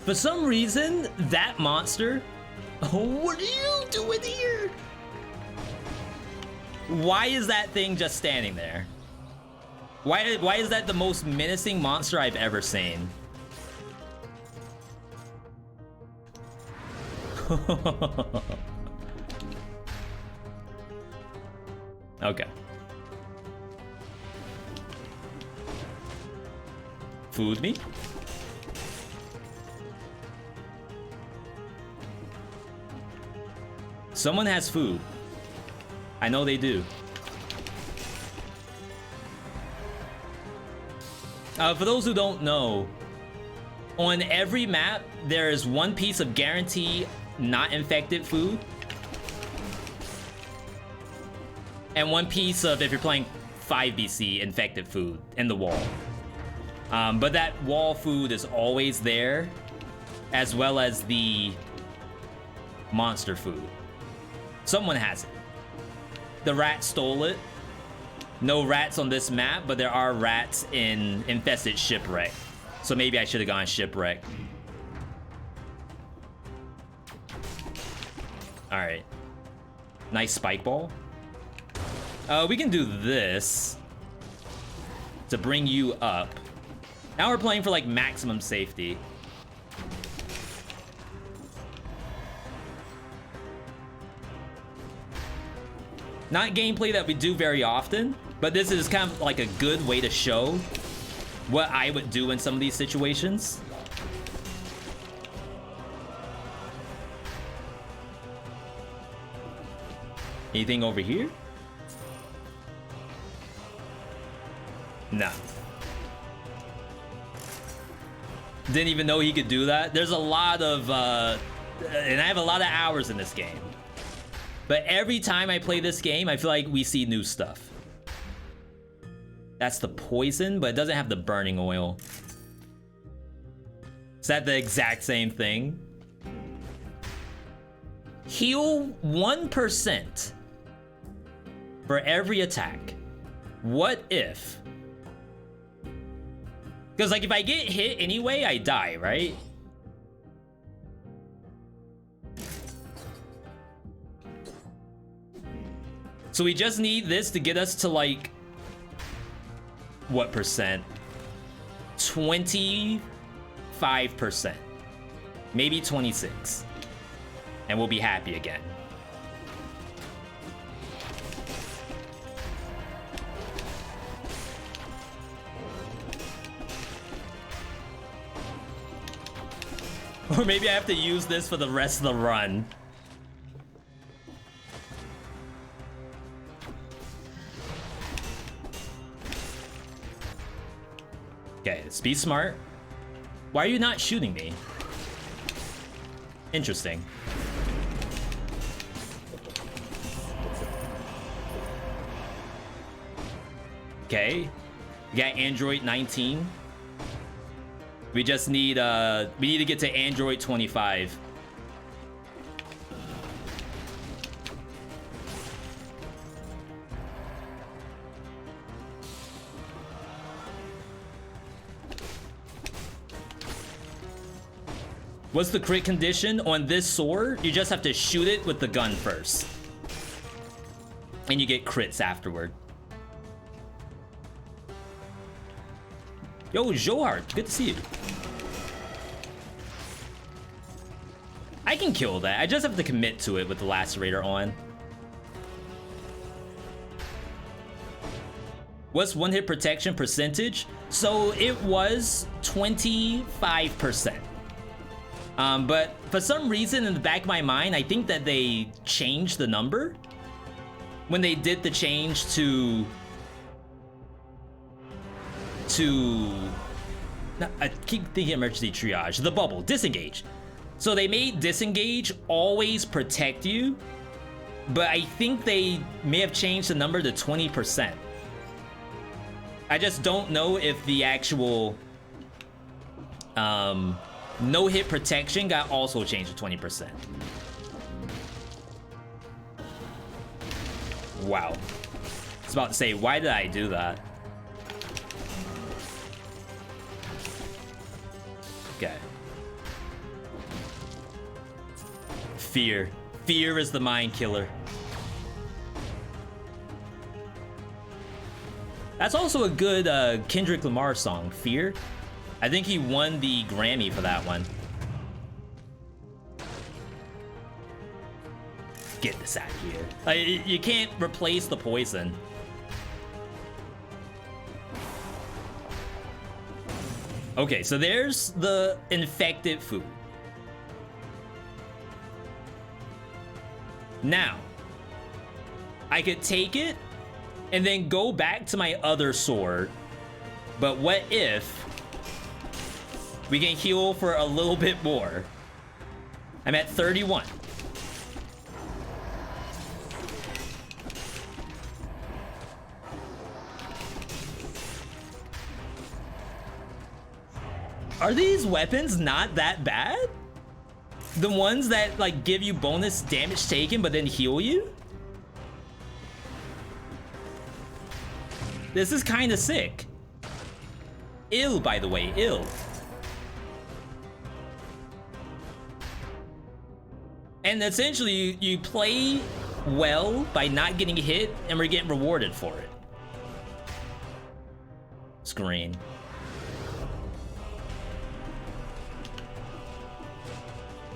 For some reason, that monster... Oh, what are you doing here? Why is that thing just standing there? Why is that the most menacing monster I've ever seen? Okay. Food me? Someone has food. I know they do. For those who don't know, on every map, there is one piece of guaranteed not infected food. And one piece of, if you're playing 5BC, infected food in the wall. But that wall food is always there, as well as the monster food. Someone has it. The rat stole it. No rats on this map, but there are rats in infested shipwreck. So maybe I should have gone shipwreck. Alright. Nice spike ball. We can do this to bring you up. Now we're playing for like maximum safety. Not gameplay that we do very often, but this is kind of like a good way to show what I would do in some of these situations. Anything over here? No. Didn't even know he could do that. There's a lot of, and I have a lot of hours in this game. But every time I play this game, I feel like we see new stuff. That's the poison, but it doesn't have the burning oil. Is that the exact same thing? Heal 1% for every attack. What if? Because like if I get hit anyway, I die, right? So we just need this to get us to like, what percent? 25%. Maybe 26. And we'll be happy again. Or maybe I have to use this for the rest of the run. Okay, let's be smart. Why are you not shooting me? Interesting. Okay, we got Android 19. We just need we need to get to Android 25. What's the crit condition on this sword? You just have to shoot it with the gun first. And you get crits afterward. Yo, Johar, good to see you. I can kill that. I just have to commit to it with the lacerator on. What's one hit protection percentage? So it was 25%. But for some reason in the back of my mind, I think that they changed the number when they did the change to I keep thinking emergency triage, the bubble, disengage. So they made disengage always protect you, but I think they may have changed the number to 20%. I just don't know if the actual no hit protection got also changed to 20%. Wow. I was about to say, why did I do that? Okay. Fear. Fear is the mind killer. That's also a good Kendrick Lamar song, Fear. I think he won the Grammy for that one. Get this out of here. You can't replace the poison. Okay, so there's the infected food. Now, I could take it and then go back to my other sword. But what if we can heal for a little bit more? I'm at 31. Are these weapons not that bad? The ones that like give you bonus damage taken but then heal you? This is kind of sick. Ill, by the way, ill. And essentially, you play well by not getting hit, and we're getting rewarded for it. Screen.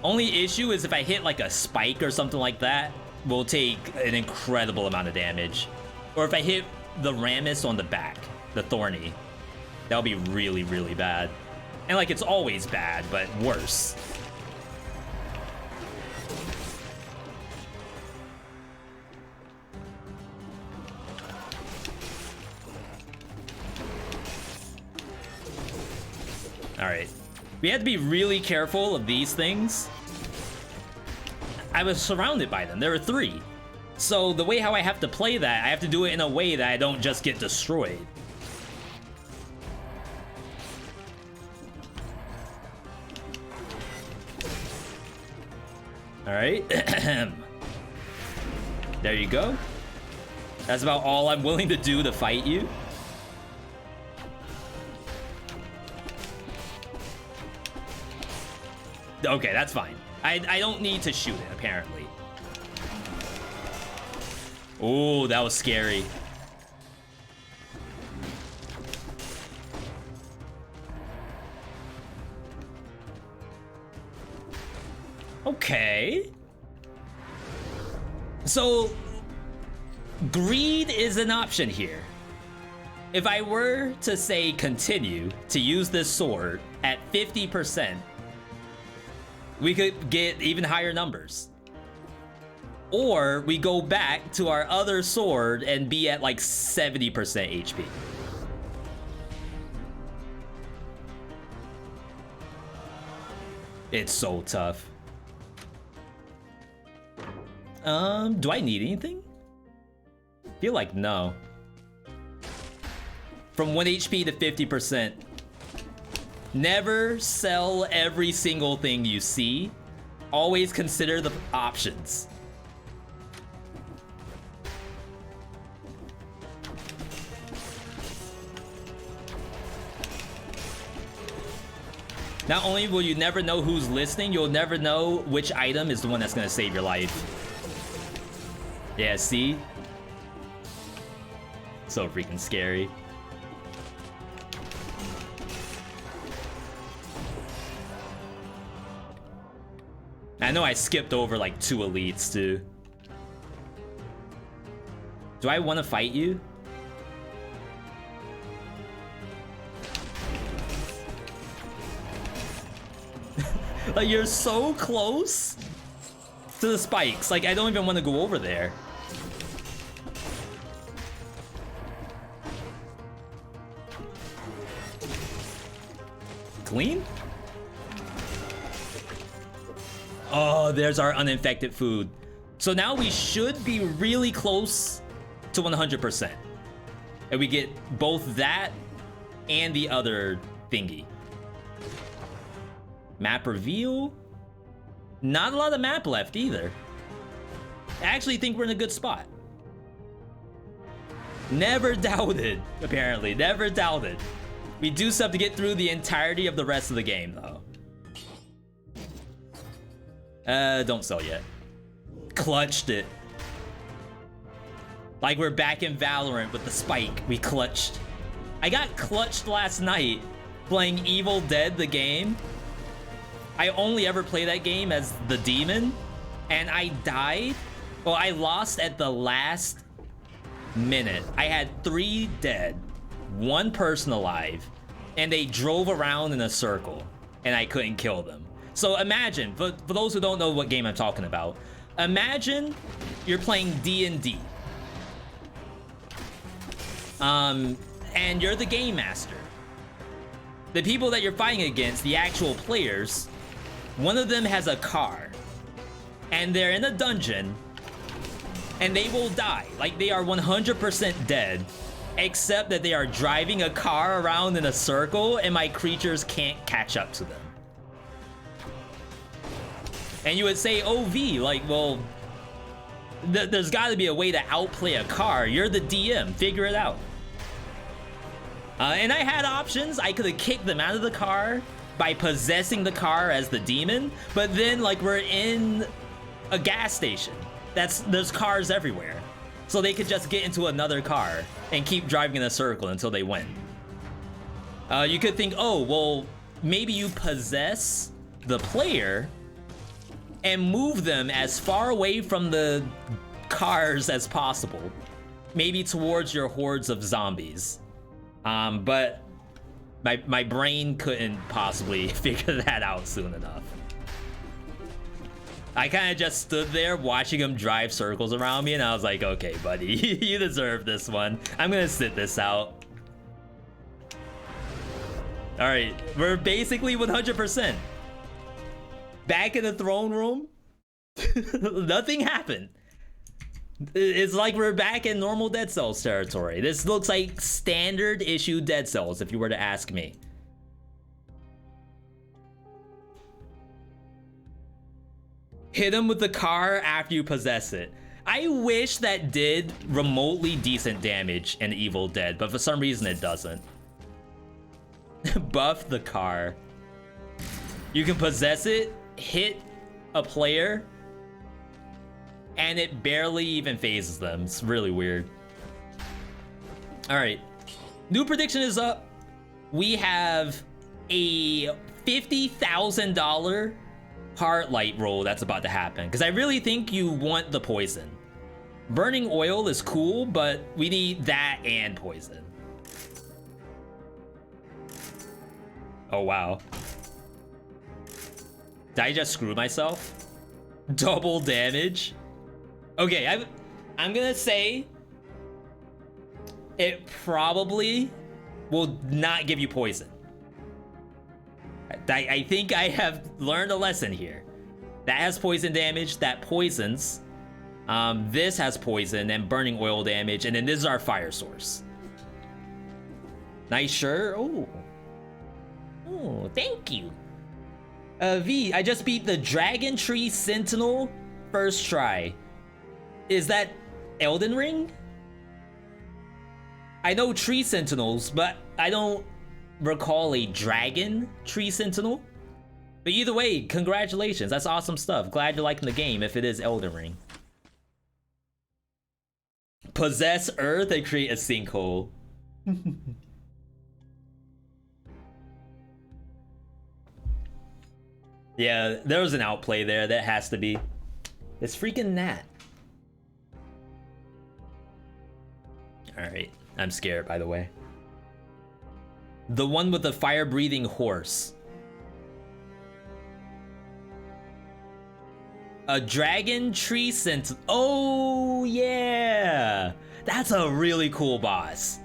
Only issue is if I hit like a spike or something like that, we'll take an incredible amount of damage. Or if I hit the Ramus on the back, the Thorny, that'll be really, really bad. And like, it's always bad, but worse. All right, we have to be really careful of these things. I was surrounded by them. There were 3. So the way how I have to play that, I have to do it in a way that I don't just get destroyed. All right. There you go. That's about all I'm willing to do to fight you. Okay, that's fine. I don't need to shoot it, apparently. Oh, that was scary. Okay. So, greed is an option here. If I were to say continue to use this sword at 50%, we could get even higher numbers. Or we go back to our other sword and be at like 70% HP. It's so tough. Do I need anything? Feel like no. From 1 HP to 50%. Never sell every single thing you see. Always consider the options. Not only will you never know who's listening, you'll never know which item is the one that's gonna save your life. Yeah, see? So freaking scary. I know I skipped over like 2 elites too. Do I want to fight you? Like, you're so close to the spikes. Like, I don't even want to go over there. Clean? Oh, there's our uninfected food. So now we should be really close to 100%. And we get both that and the other thingy. Map reveal? Not a lot of map left either. I actually think we're in a good spot. Never doubted, apparently. Never doubted. We do stuff to get through the entirety of the rest of the game, though. Don't sell yet. Clutched it. Like we're back in Valorant with the spike. We clutched. I got clutched last night playing Evil Dead, the game. I only ever play that game as the demon, and I died. Well, I lost at the last minute. I had 3 dead, 1 person alive, and they drove around in a circle, and I couldn't kill them. So imagine, for those who don't know what game I'm talking about, imagine you're playing D&D. And you're the game master. The people that you're fighting against, the actual players, one of them has a car, and they're in a dungeon, and they will die. Like, they are 100% dead, except that they are driving a car around in a circle, and my creatures can't catch up to them. And you would say, oh, V, like, well, there's got to be a way to outplay a car. You're the DM, figure it out. And I had options. I could have kicked them out of the car by possessing the car as the demon, but then, like, we're in a gas station. There's cars everywhere. So they could just get into another car and keep driving in a circle until they win. You could think, oh, well, maybe you possess the player and move them as far away from the cars as possible. Maybe towards your hordes of zombies. But my brain couldn't possibly figure that out soon enough. I kind of just stood there watching him drive circles around me, and I was like, okay, buddy, you deserve this one. I'm gonna sit this out. All right, we're basically 100%. Back in the throne room, nothing happened. It's like we're back in normal Dead Cells territory. This looks like standard issue Dead Cells, if you were to ask me. Hit him with the car after you possess it. I wish that did remotely decent damage in Evil Dead, but for some reason it doesn't. Buff the car. You can possess it, hit a player, and it barely even phases them. It's really weird. All right, new prediction is up. We have a $50,000 heart light roll that's about to happen, because I really think you want the poison. Burning oil is cool, but we need that and poison. Oh wow. Did I just screw myself? Double damage? Okay, I'm gonna say it probably will not give you poison. I think I have learned a lesson here. That has poison damage, that poisons. This has poison and burning oil damage, and then this is our fire source. Nice shirt. Oh. Oh, thank you. V, I just beat the Dragon Tree Sentinel first try. Is that Elden Ring? I know Tree Sentinels, but I don't recall a Dragon Tree Sentinel. But either way, congratulations. That's awesome stuff. Glad you're liking the game if it is Elden Ring. Possess Earth and create a sinkhole. Yeah, there was an outplay there. That has to be. It's freaking Nat. Alright, I'm scared, by the way. The one with the fire-breathing horse. A Dragon Tree Sentinel. Oh, yeah! That's a really cool boss.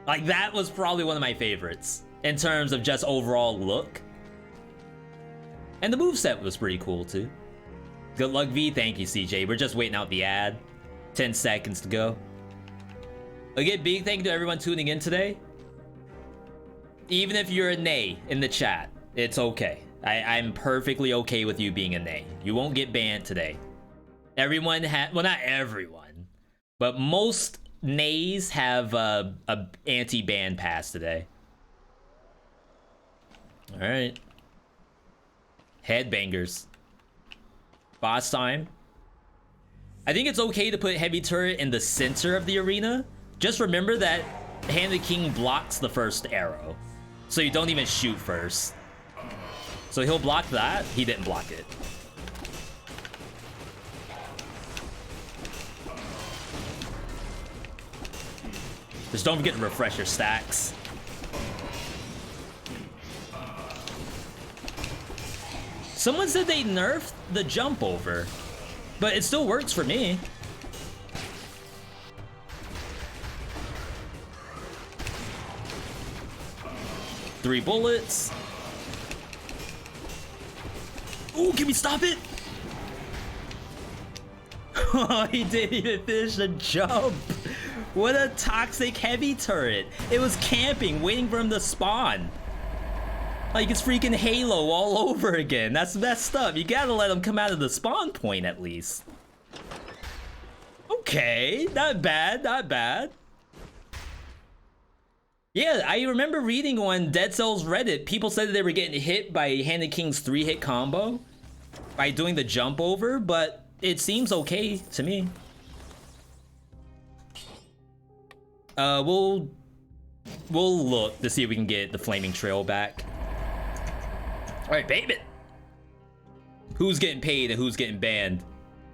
Like, that was probably one of my favorites in terms of just overall look. And the moveset was pretty cool, too. Good luck, V. Thank you, CJ. We're just waiting out the ad. 10 seconds to go. Again, big thank you to everyone tuning in today. Even if you're a nay in the chat, it's okay. I'm perfectly okay with you being a nay. You won't get banned today. Everyone well, not everyone, but most nays have a anti-ban pass today. All right. Headbangers. Boss time. I think it's okay to put heavy turret in the center of the arena. Just remember that Hand King blocks the first arrow, so you don't even shoot first. So he'll block that. He didn't block it. Just don't forget to refresh your stacks. Someone said they nerfed the jump over, but it still works for me. Three bullets. Ooh, can we stop it? Oh, he didn't even finish the jump. What a toxic heavy turret. It was camping, waiting for him to spawn. Like it's freaking Halo all over again. That's messed up. You gotta let him come out of the spawn point at least. Okay, not bad, not bad. Yeah, I remember reading on Dead Cells Reddit, people said that they were getting hit by Hand King's 3-hit combo by doing the jump over, but it seems okay to me. We'll look to see if we can get the Flaming Trail back. All right, baby. Who's getting paid and who's getting banned?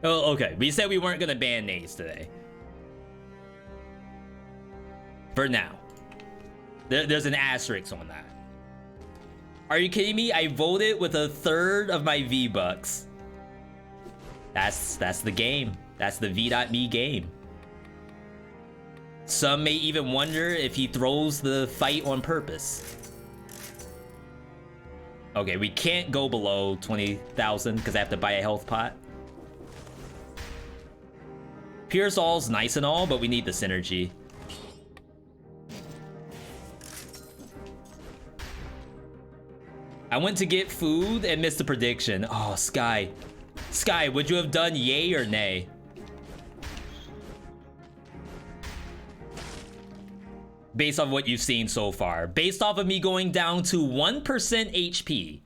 Oh, okay. We said we weren't gonna ban nays today. For now. There's an asterisk on that. Are you kidding me? I voted with 1/3 of my V-Bucks. That's the game. That's the V.me game. Some may even wonder if he throws the fight on purpose. Okay, we can't go below 20,000 because I have to buy a health pot. Pierce All's nice and all, but we need the synergy. I went to get food and missed the prediction. Oh, Sky. Sky, would you have done yay or nay? Based on what you've seen so far. Based off of me going down to 1% HP.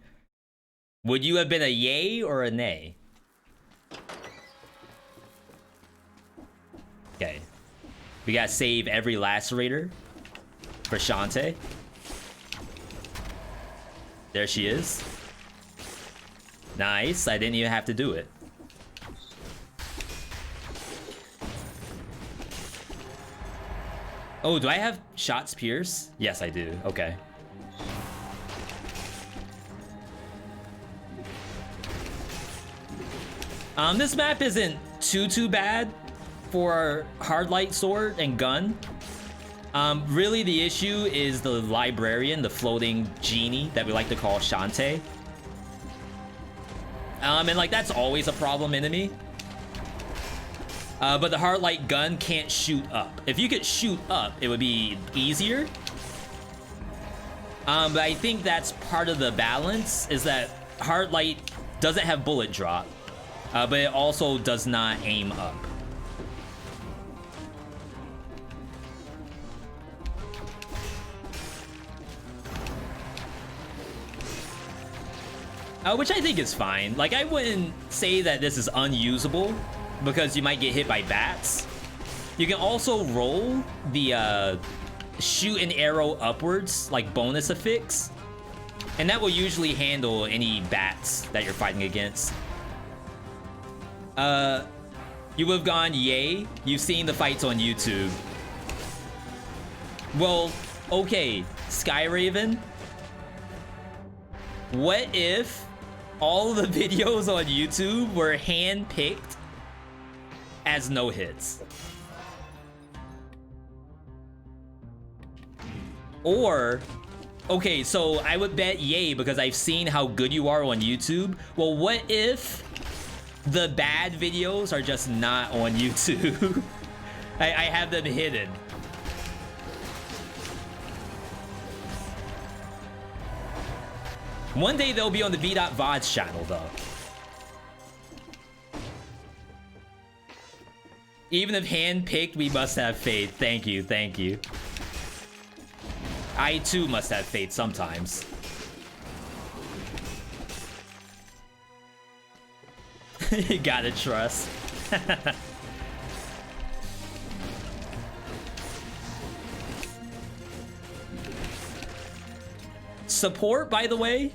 Would you have been a yay or a nay? Okay. We gotta save every lacerator for Shantae. There she is. Nice. I didn't even have to do it. Oh, do I have shots pierce? Yes, I do. Okay. This map isn't too bad for hard light sword and gun. Really the issue is the librarian, the floating genie that we like to call Shantae. And like that's always a problem enemy. But the hard light gun can't shoot up. If you could shoot up, it would be easier. But I think that's part of the balance, is that hard light doesn't have bullet drop, but it also does not aim up. Which I think is fine. Like, I wouldn't say that this is unusable because you might get hit by bats. You can also roll the shoot an arrow upwards, like bonus affix, and that will usually handle any bats that you're fighting against. You would have gone yay. You've seen the fights on YouTube. Well, okay, Skyraven. What if all of the videos on YouTube were hand-picked as no hits? Or, okay, so I would bet yay because I've seen how good you are on YouTube. Well, what if the bad videos are just not on YouTube? I have them hidden. One day they'll be on the VeeDotVod's channel, though. Even if hand-picked, we must have faith. Thank you, thank you. I, too, must have faith sometimes. You gotta trust. Support, by the way.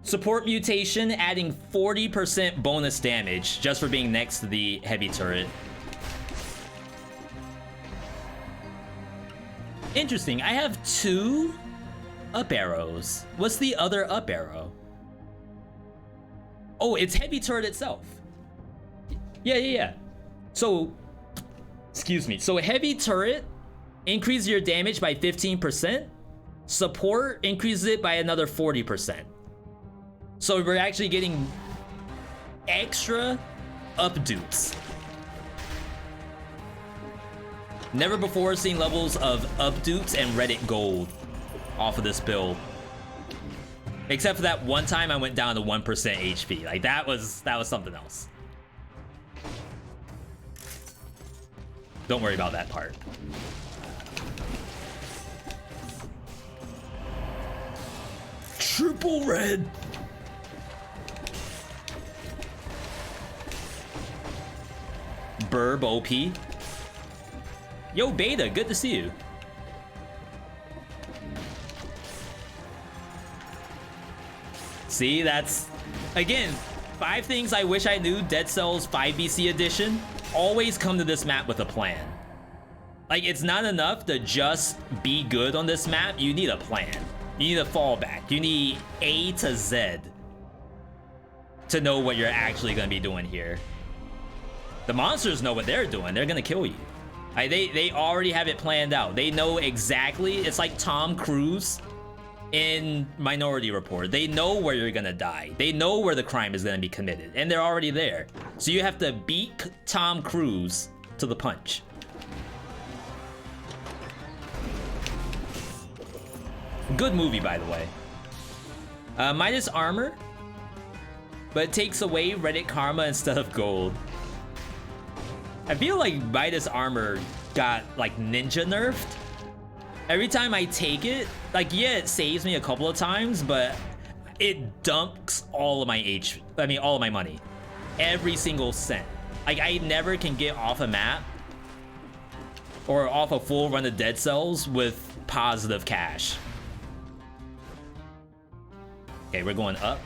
Support mutation adding 40% bonus damage just for being next to the heavy turret. Interesting. I have 2 up arrows. What's the other up arrow? Oh, it's heavy turret itself. Yeah. So, excuse me. So heavy turret increases your damage by 15%. Support increases it by another 40%. So we're actually getting extra updoots. Never before seen levels of updoots and Reddit gold off of this build. Except for that one time I went down to 1% HP. Like that was something else. Don't worry about that part. Triple red. Burb OP. Yo, Beta, good to see you. See, that's, again, 5 things I wish I knew Dead Cells 5BC edition. Always come to this map with a plan. Like, it's not enough to just be good on this map. You need a plan. You need a fallback. You need A to Z to know what you're actually going to be doing here. The monsters know what they're doing. They're going to kill you. They already have it planned out. They know exactly. It's like Tom Cruise in Minority Report. They know where you're gonna die. They know where the crime is gonna be committed, and they're already there. So you have to beat Tom Cruise to the punch. Good movie, by the way. Minus armor, but it takes away Reddit karma instead of gold. I feel like Midas armor got like ninja nerfed. Every time I take it, like, yeah, it saves me a couple of times, but it dumps all of my all of my money. Every single cent. Like, I never can get off a map or off a full run of Dead Cells with positive cash. Okay, we're going up.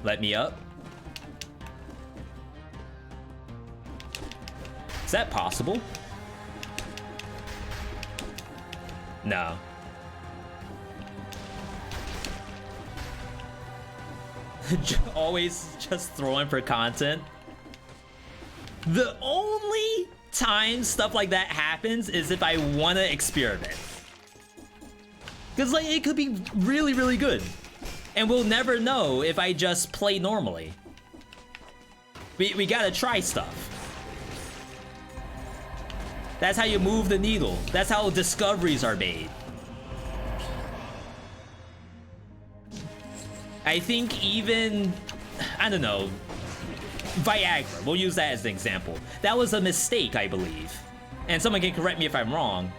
Let me up. Is that possible? No. always just throwing for content. The only time stuff like that happens is if I want to experiment. Because like it could be really, really good. And we'll never know if I just play normally. We gotta try stuff. That's how you move the needle. That's how discoveries are made. I think even, I don't know, Viagra, we'll use that as an example. That was a mistake, I believe. And someone can correct me if I'm wrong.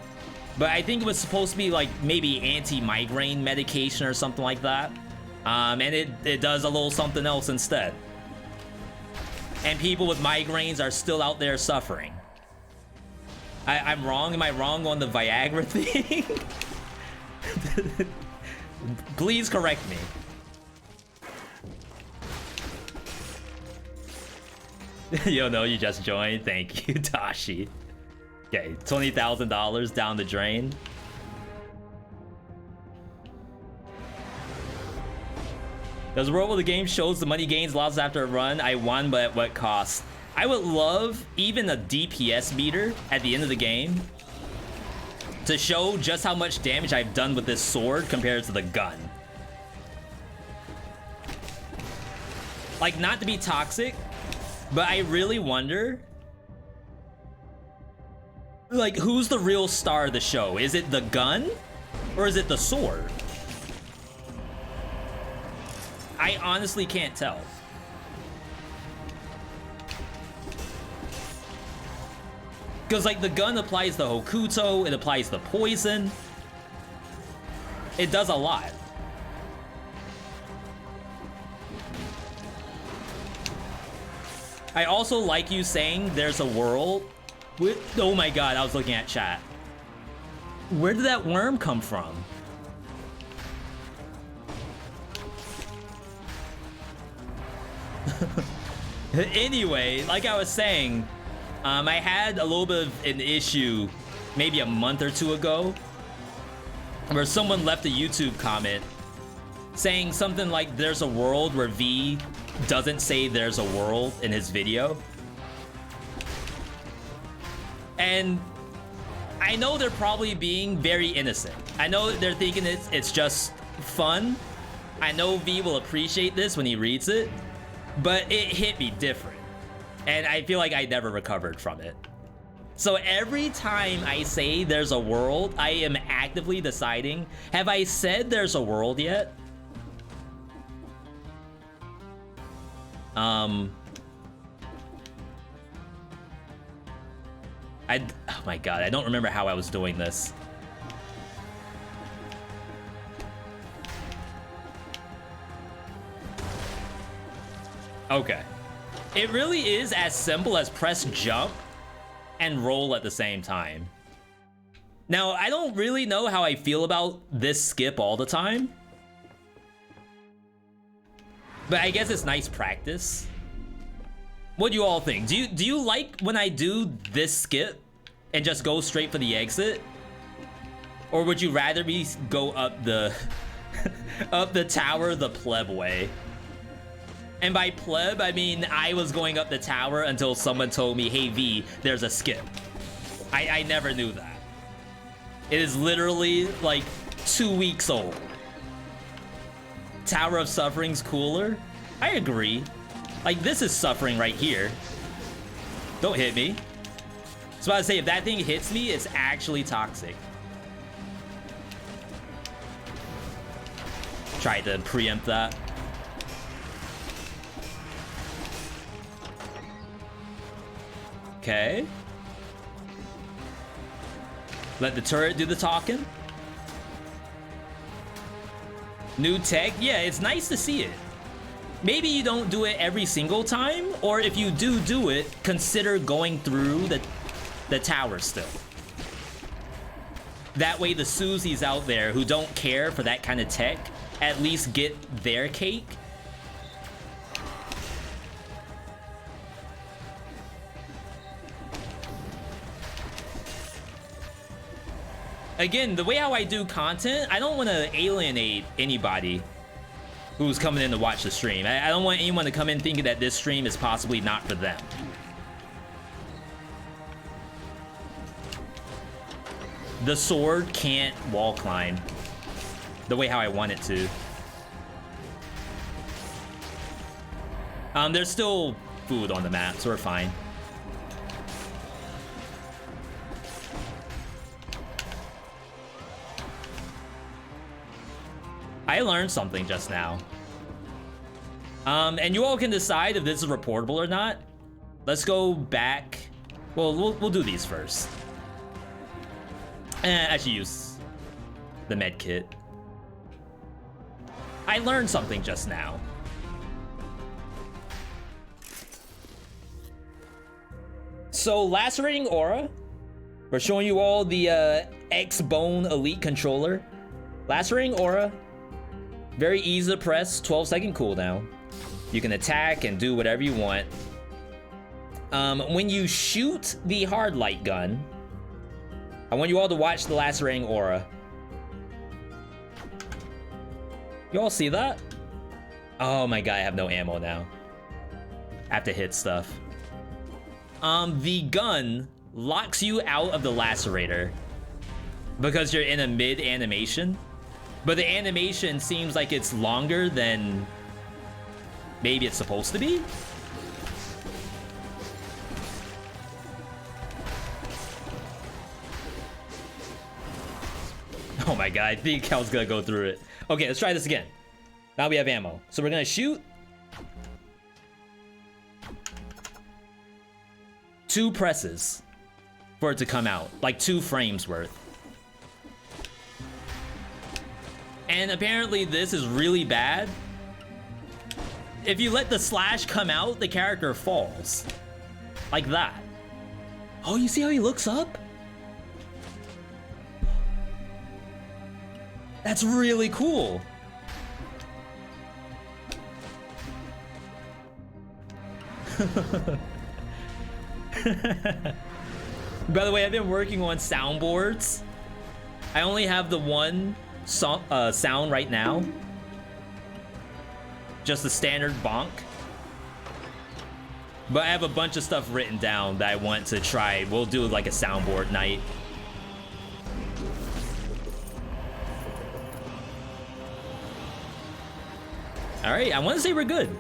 But I think it was supposed to be like maybe anti-migraine medication or something like that. And it does a little something else instead. And people with migraines are still out there suffering. I'm wrong? Am I wrong on the Viagra thing? Please correct me. Yo, no, you just joined. Thank you, Tashi. Okay, $20,000 down the drain. There's a world where the game shows the money gains lost after a run. I won, but at what cost? I would love even a DPS meter at the end of the game to show just how much damage I've done with this sword compared to the gun. Like, not to be toxic, but I really wonder, like, who's the real star of the show? Is it the gun or is it the sword? I honestly can't tell. Because, like, the gun applies the Hokuto, it applies the poison. It does a lot. I also like you saying there's a world with... Oh my god, I was looking at chat. Where did that worm come from? Anyway, like I was saying, I had a little bit of an issue maybe a month or two ago where someone left a YouTube comment saying something like there's a world where V doesn't say there's a world in his video. And I know they're probably being very innocent. I know they're thinking it's just fun. I know V will appreciate this when he reads it, but it hit me different. And I feel like I never recovered from it. So every time I say there's a world, I am actively deciding, have I said there's a world yet? Oh my god, I don't remember how I was doing this. Okay. It really is as simple as press jump and roll at the same time. Now, I don't really know how I feel about this skip all the time, but I guess it's nice practice. What do you all think? Do you like when I do this skip and just go straight for the exit? Or would you rather me go up the up the tower the pleb way? And by pleb, I mean I was going up the tower until someone told me, hey V, there's a skip. I never knew that. It is literally like 2 weeks old. Tower of Suffering's cooler? I agree. Like, this is suffering right here. Don't hit me. So I was about to say, if that thing hits me, it's actually toxic. Tried to preempt that. Okay. Let the turret do the talking. New tech? Yeah, it's nice to see it. Maybe you don't do it every single time, or if you do it, consider going through the tower still. That way the Susies out there who don't care for that kind of tech at least get their cake. Again, the way how I do content, I don't want to alienate anybody. who's coming in to watch the stream. I don't want anyone to come in thinking that this stream is possibly not for them. The sword can't wall climb the way how I want it to. There's still food on the map, so we're fine. I learned something just now. And you all can decide if this is reportable or not. Let's go back. Well, we'll do these first. I should use the med kit. I learned something just now. So, lacerating aura. We're showing you all the X-Bone Elite controller. Lacerating aura. Very easy to press, 12-second cooldown. You can attack and do whatever you want. When you shoot the hard light gun, I want you all to watch the lacerating aura. You all see that? Oh my god, I have no ammo now. I have to hit stuff. The gun locks you out of the lacerator because you're in a mid animation. But the animation seems like it's longer than maybe it's supposed to be. Oh my god, I think I was gonna go through it. Okay, let's try this again. Now we have ammo. So we're gonna shoot. 2 presses for it to come out. Like 2 frames worth. And apparently this is really bad. If you let the slash come out, the character falls. Like that. Oh, you see how he looks up? That's really cool. By the way, I've been working on soundboards. I only have the one sound right now. Just the standard bonk. But I have a bunch of stuff written down that I want to try. We'll do like a soundboard night. Alright, I want to say we're good.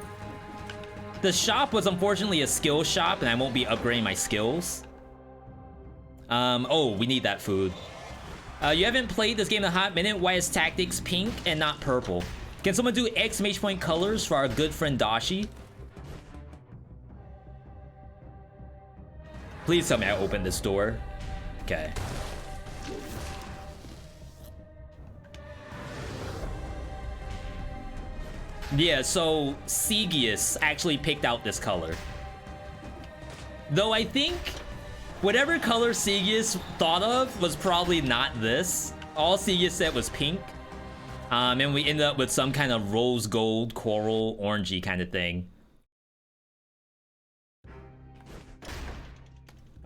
The shop was unfortunately a skill shop and I won't be upgrading my skills. Oh, we need that food. You haven't played this game in a hot minute. Why is tactics pink and not purple? Can someone do exclamation point colors for our good friend Dashi? Please tell me I opened this door. Okay. Yeah, so Segius actually picked out this color. Though I think whatever color Segius thought of was probably not this. All Segius said was pink. And we ended up with some kind of rose gold, coral, orangey kind of thing.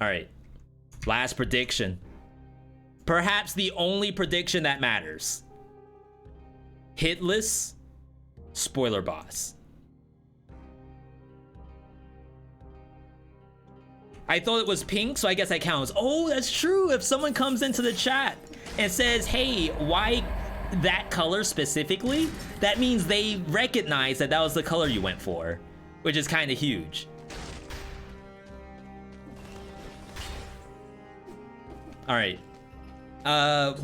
Alright. Last prediction. Perhaps the only prediction that matters. Hitless spoiler boss. I thought it was pink, so I guess that counts. Oh, that's true. If someone comes into the chat and says, hey, why that color specifically? That means they recognize that that was the color you went for, which is kind of huge. All right. I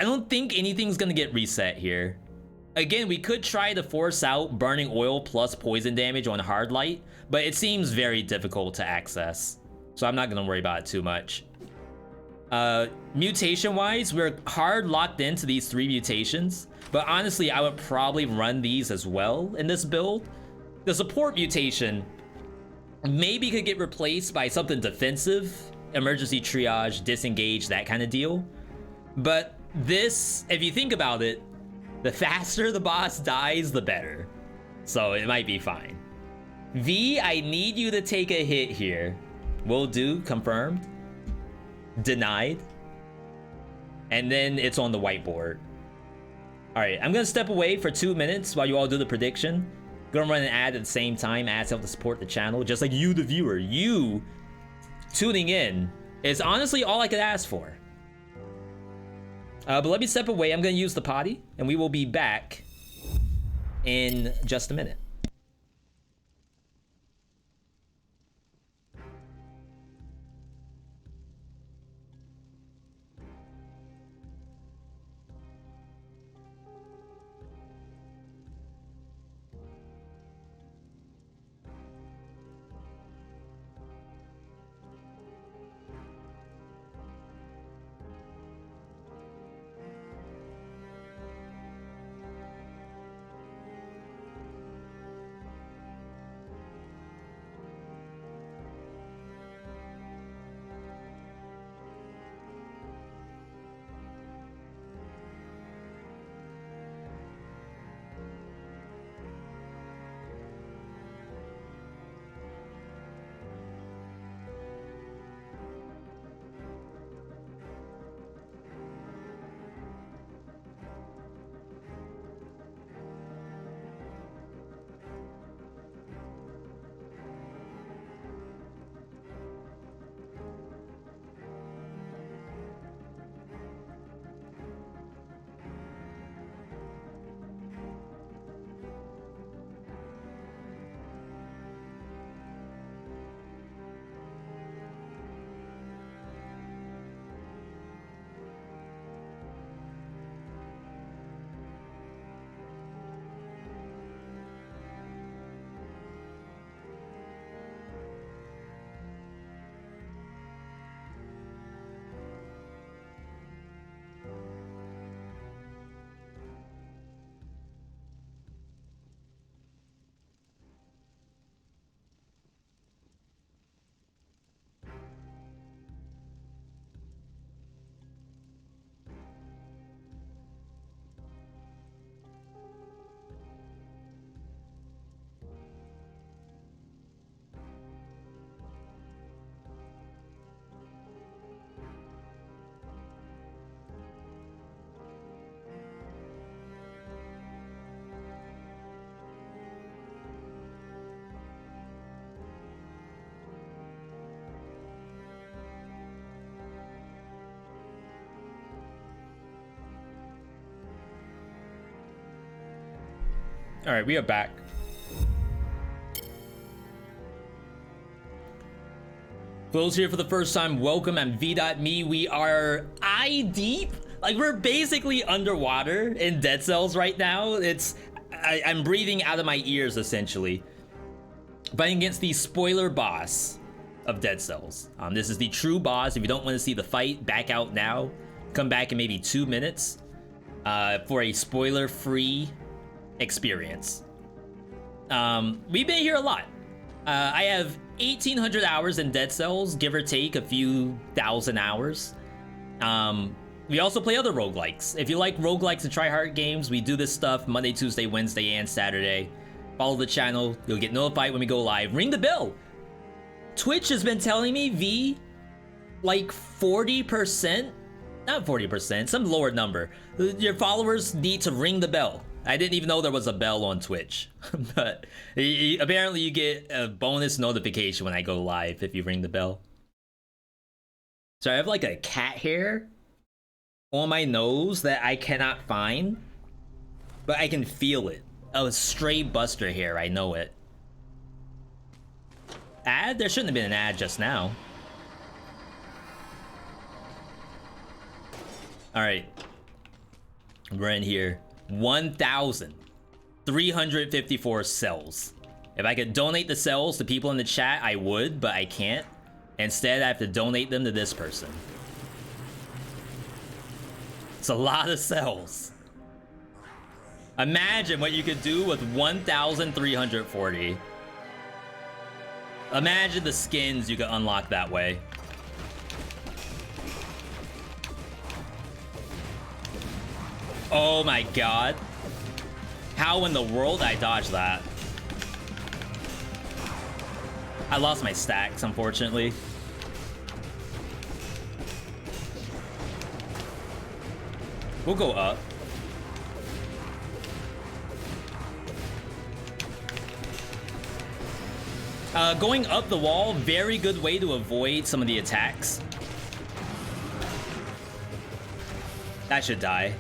don't think anything's gonna get reset here. Again, we could try to force out burning oil plus poison damage on hard light, but it seems very difficult to access. So I'm not gonna worry about it too much. Mutation wise, we're hard locked into these 3 mutations, but honestly, I would probably run these as well in this build. The support mutation maybe could get replaced by something defensive, emergency triage, disengage, that kind of deal. But this, if you think about it, the faster the boss dies, the better. So it might be fine. V, I need you to take a hit here. Will do, confirmed. Denied. And then it's on the whiteboard. All right, I'm gonna step away for 2 minutes while you all do the prediction. Gonna run an ad at the same time. Ads help to support the channel, just like you, the viewer. You tuning in is honestly all I could ask for. But let me step away. I'm gonna use the potty, and we will be back in just a minute. All right, we are back. Those here for the first time, welcome. I'm V.Me. We are eye deep. Like, we're basically underwater in Dead Cells right now. I'm breathing out of my ears, essentially. Fighting against the spoiler boss of Dead Cells. This is the true boss. If you don't want to see the fight, back out now. Come back in maybe 2 minutes for a spoiler-free experience. We've been here a lot. I have 1,800 hours in Dead Cells, give or take a few thousand hours. We also play other roguelikes. If you like roguelikes and try-hard games, we do this stuff Monday, Tuesday, Wednesday, and Saturday. Follow the channel. You'll get notified when we go live. Ring the bell. Twitch has been telling me, V, like 40%, not 40%, some lower number. Your followers need to ring the bell. I didn't even know there was a bell on Twitch, but apparently you get a bonus notification when I go live if you ring the bell. So I have like a cat hair on my nose that I cannot find, but I can feel it. Oh, it's stray Buster hair, I know it. Ad? There shouldn't have been an ad just now. All right, we're in here. 1,354 cells. If I could donate the cells to people in the chat, I would, but I can't. Instead, I have to donate them to this person. It's a lot of cells. Imagine what you could do with 1,340. Imagine the skins you could unlock that way. Oh my god. How in the world I dodged that? I lost my stacks, unfortunately. We'll go up. Going up the wall, very good way to avoid some of the attacks. That should die.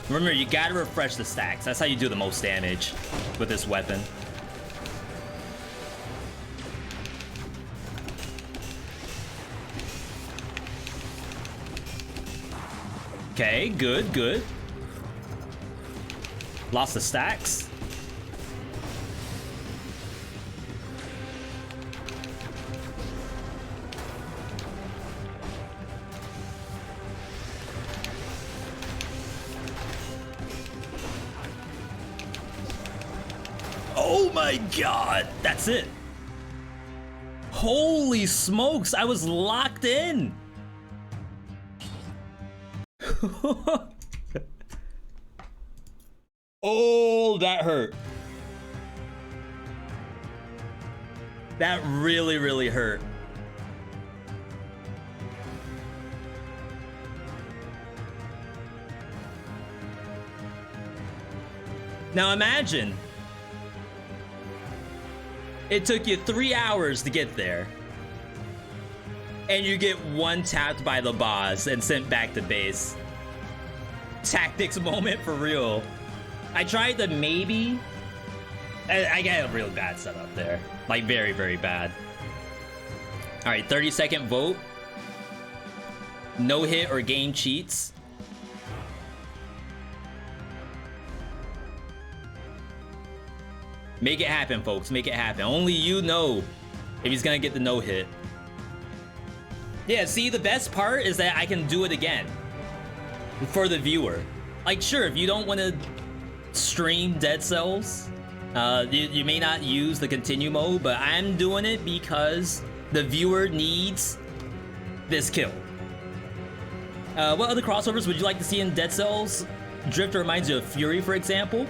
Remember, you gotta refresh the stacks. That's how you do the most damage with this weapon. Okay, good, good. Lost the stacks. Oh my god, that's it. Holy smokes, I was locked in. Oh, that hurt. That really, really hurt. Now imagine it took you 3 hours to get there, and you get one tapped by the boss and sent back to base. Tactics moment for real. I tried to maybe... I got a real bad setup there. Like, very, very bad. Alright, 30-second vote. No hit or game cheats. Make it happen, folks. Make it happen. Only you know if he's gonna get the no hit. Yeah, see, the best part is that I can do it again for the viewer. Like, sure, if you don't want to stream Dead Cells, you may not use the continue mode, but I'm doing it because the viewer needs this kill. What other crossovers would you like to see in Dead Cells? Drifter reminds you of Fury, for example.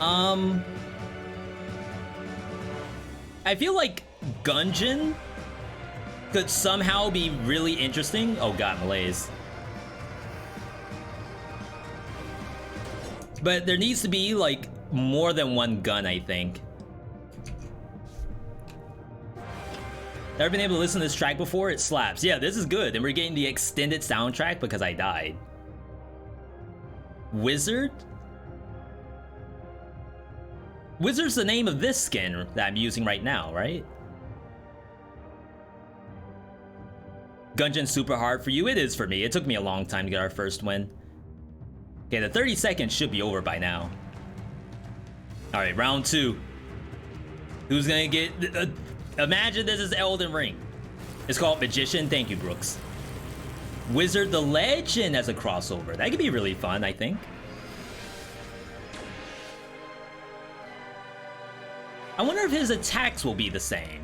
I feel like Gungeon could somehow be really interesting. Oh god, malaise. But there needs to be like more than one gun, I think. Never been able to listen to this track before? It slaps. Yeah, this is good. And we're getting the extended soundtrack because I died. Wizard? Wizard's the name of this skin that I'm using right now, right? Gungeon's super hard for you. It is for me. It took me a long time to get our first win. Okay, the 30 seconds should be over by now. All right, round 2. Who's gonna get... imagine this is Elden Ring. It's called Magician. Thank you, Brooks. Wizard the Legend as a crossover. That could be really fun, I think. I wonder if his attacks will be the same.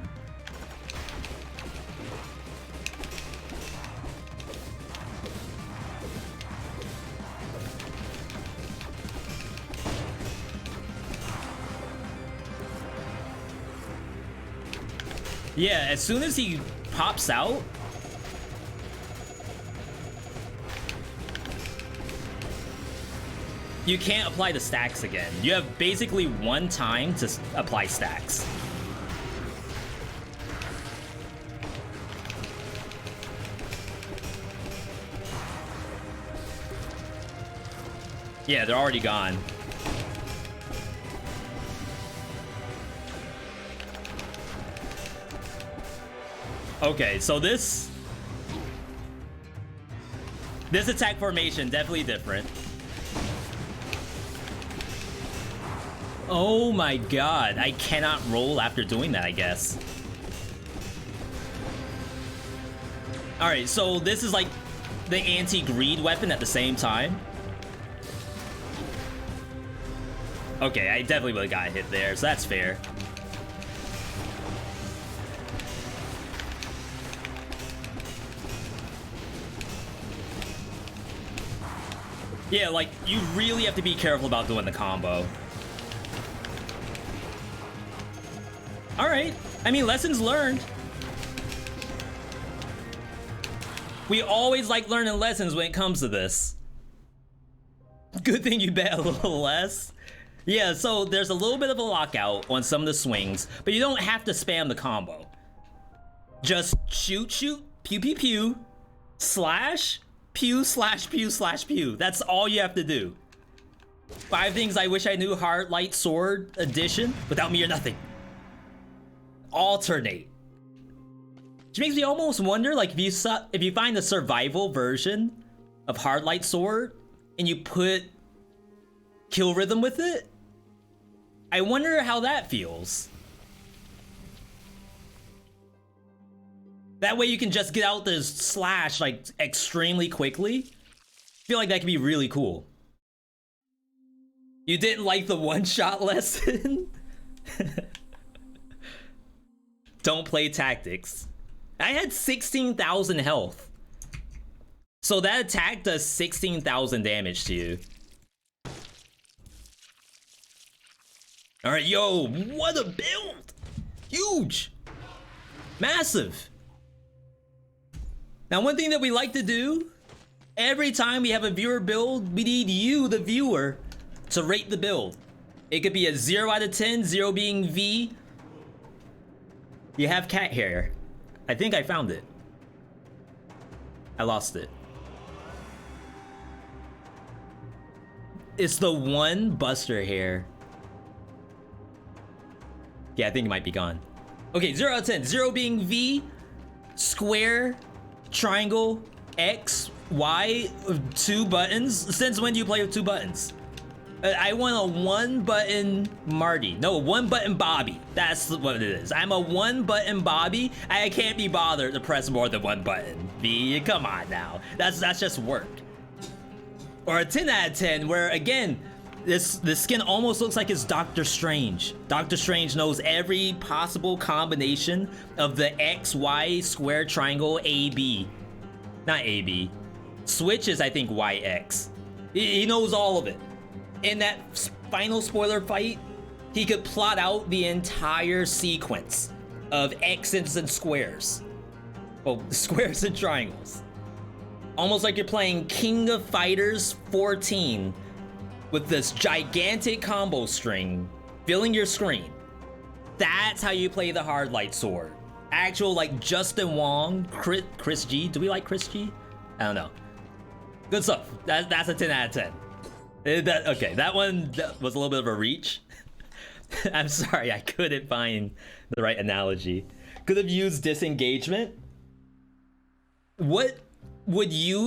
Yeah, as soon as he pops out, you can't apply the stacks again. You have basically one time to apply stacks. Yeah, they're already gone. Okay, so this attack formation definitely different. Oh my god, I cannot roll after doing that, I guess. Alright, so this is like the anti-greed weapon at the same time. Okay, I definitely would have got hit there, so that's fair. Yeah, like, you really have to be careful about doing the combo. Alright, I mean, lessons learned. We always like learning lessons when it comes to this. Good thing you bet a little less. Yeah, so there's a little bit of a lockout on some of the swings, but you don't have to spam the combo. Just shoot, pew, pew, pew, slash, pew, slash, pew, slash, pew. That's all you have to do. 5 things I wish I knew Hard Light Sword edition. Without me, you're nothing. Alternate. Which makes me almost wonder, like, if you find the survival version of Hard Light Sword and you put kill rhythm with it, I wonder how that feels. That way you can just get out this slash like extremely quickly. I feel like that could be really cool. You didn't like the one-shot lesson? Don't play tactics. I had 16,000 health. So that attack does 16,000 damage to you. Alright, yo, what a build! Huge! Massive! Now, one thing that we like to do, every time we have a viewer build, we need you, the viewer, to rate the build. It could be a 0 out of 10, 0 being V. You have cat hair. I think I found it. I lost it. It's the one Buster hair. Yeah, I think it might be gone. Okay, 0 out of 10. 0 being V, square, triangle, X, Y, 2 buttons. Since when do you play with 2 buttons? I want a 1-button Marty. No, 1-button Bobby. That's what it is. I'm a 1-button Bobby. I can't be bothered to press more than 1 button. V, come on now. That's just work. Or a 10 out of 10, where again, this skin almost looks like it's Doctor Strange. Doctor Strange knows every possible combination of the X, Y, square, triangle, AB. Not AB. Switch is, I think, YX. He knows all of it. In that final spoiler fight, he could plot out the entire sequence of X's and squares. Well, squares and triangles. Almost like you're playing King of Fighters 14 with this gigantic combo string filling your screen. That's how you play the Hard Light Sword. Actual, like, Justin Wong, Chris G. Do we like Chris G? I don't know. Good stuff. That's a 10 out of 10. Okay, that one was a little bit of a reach. I'm sorry, I couldn't find the right analogy. Could have used disengagement. What would you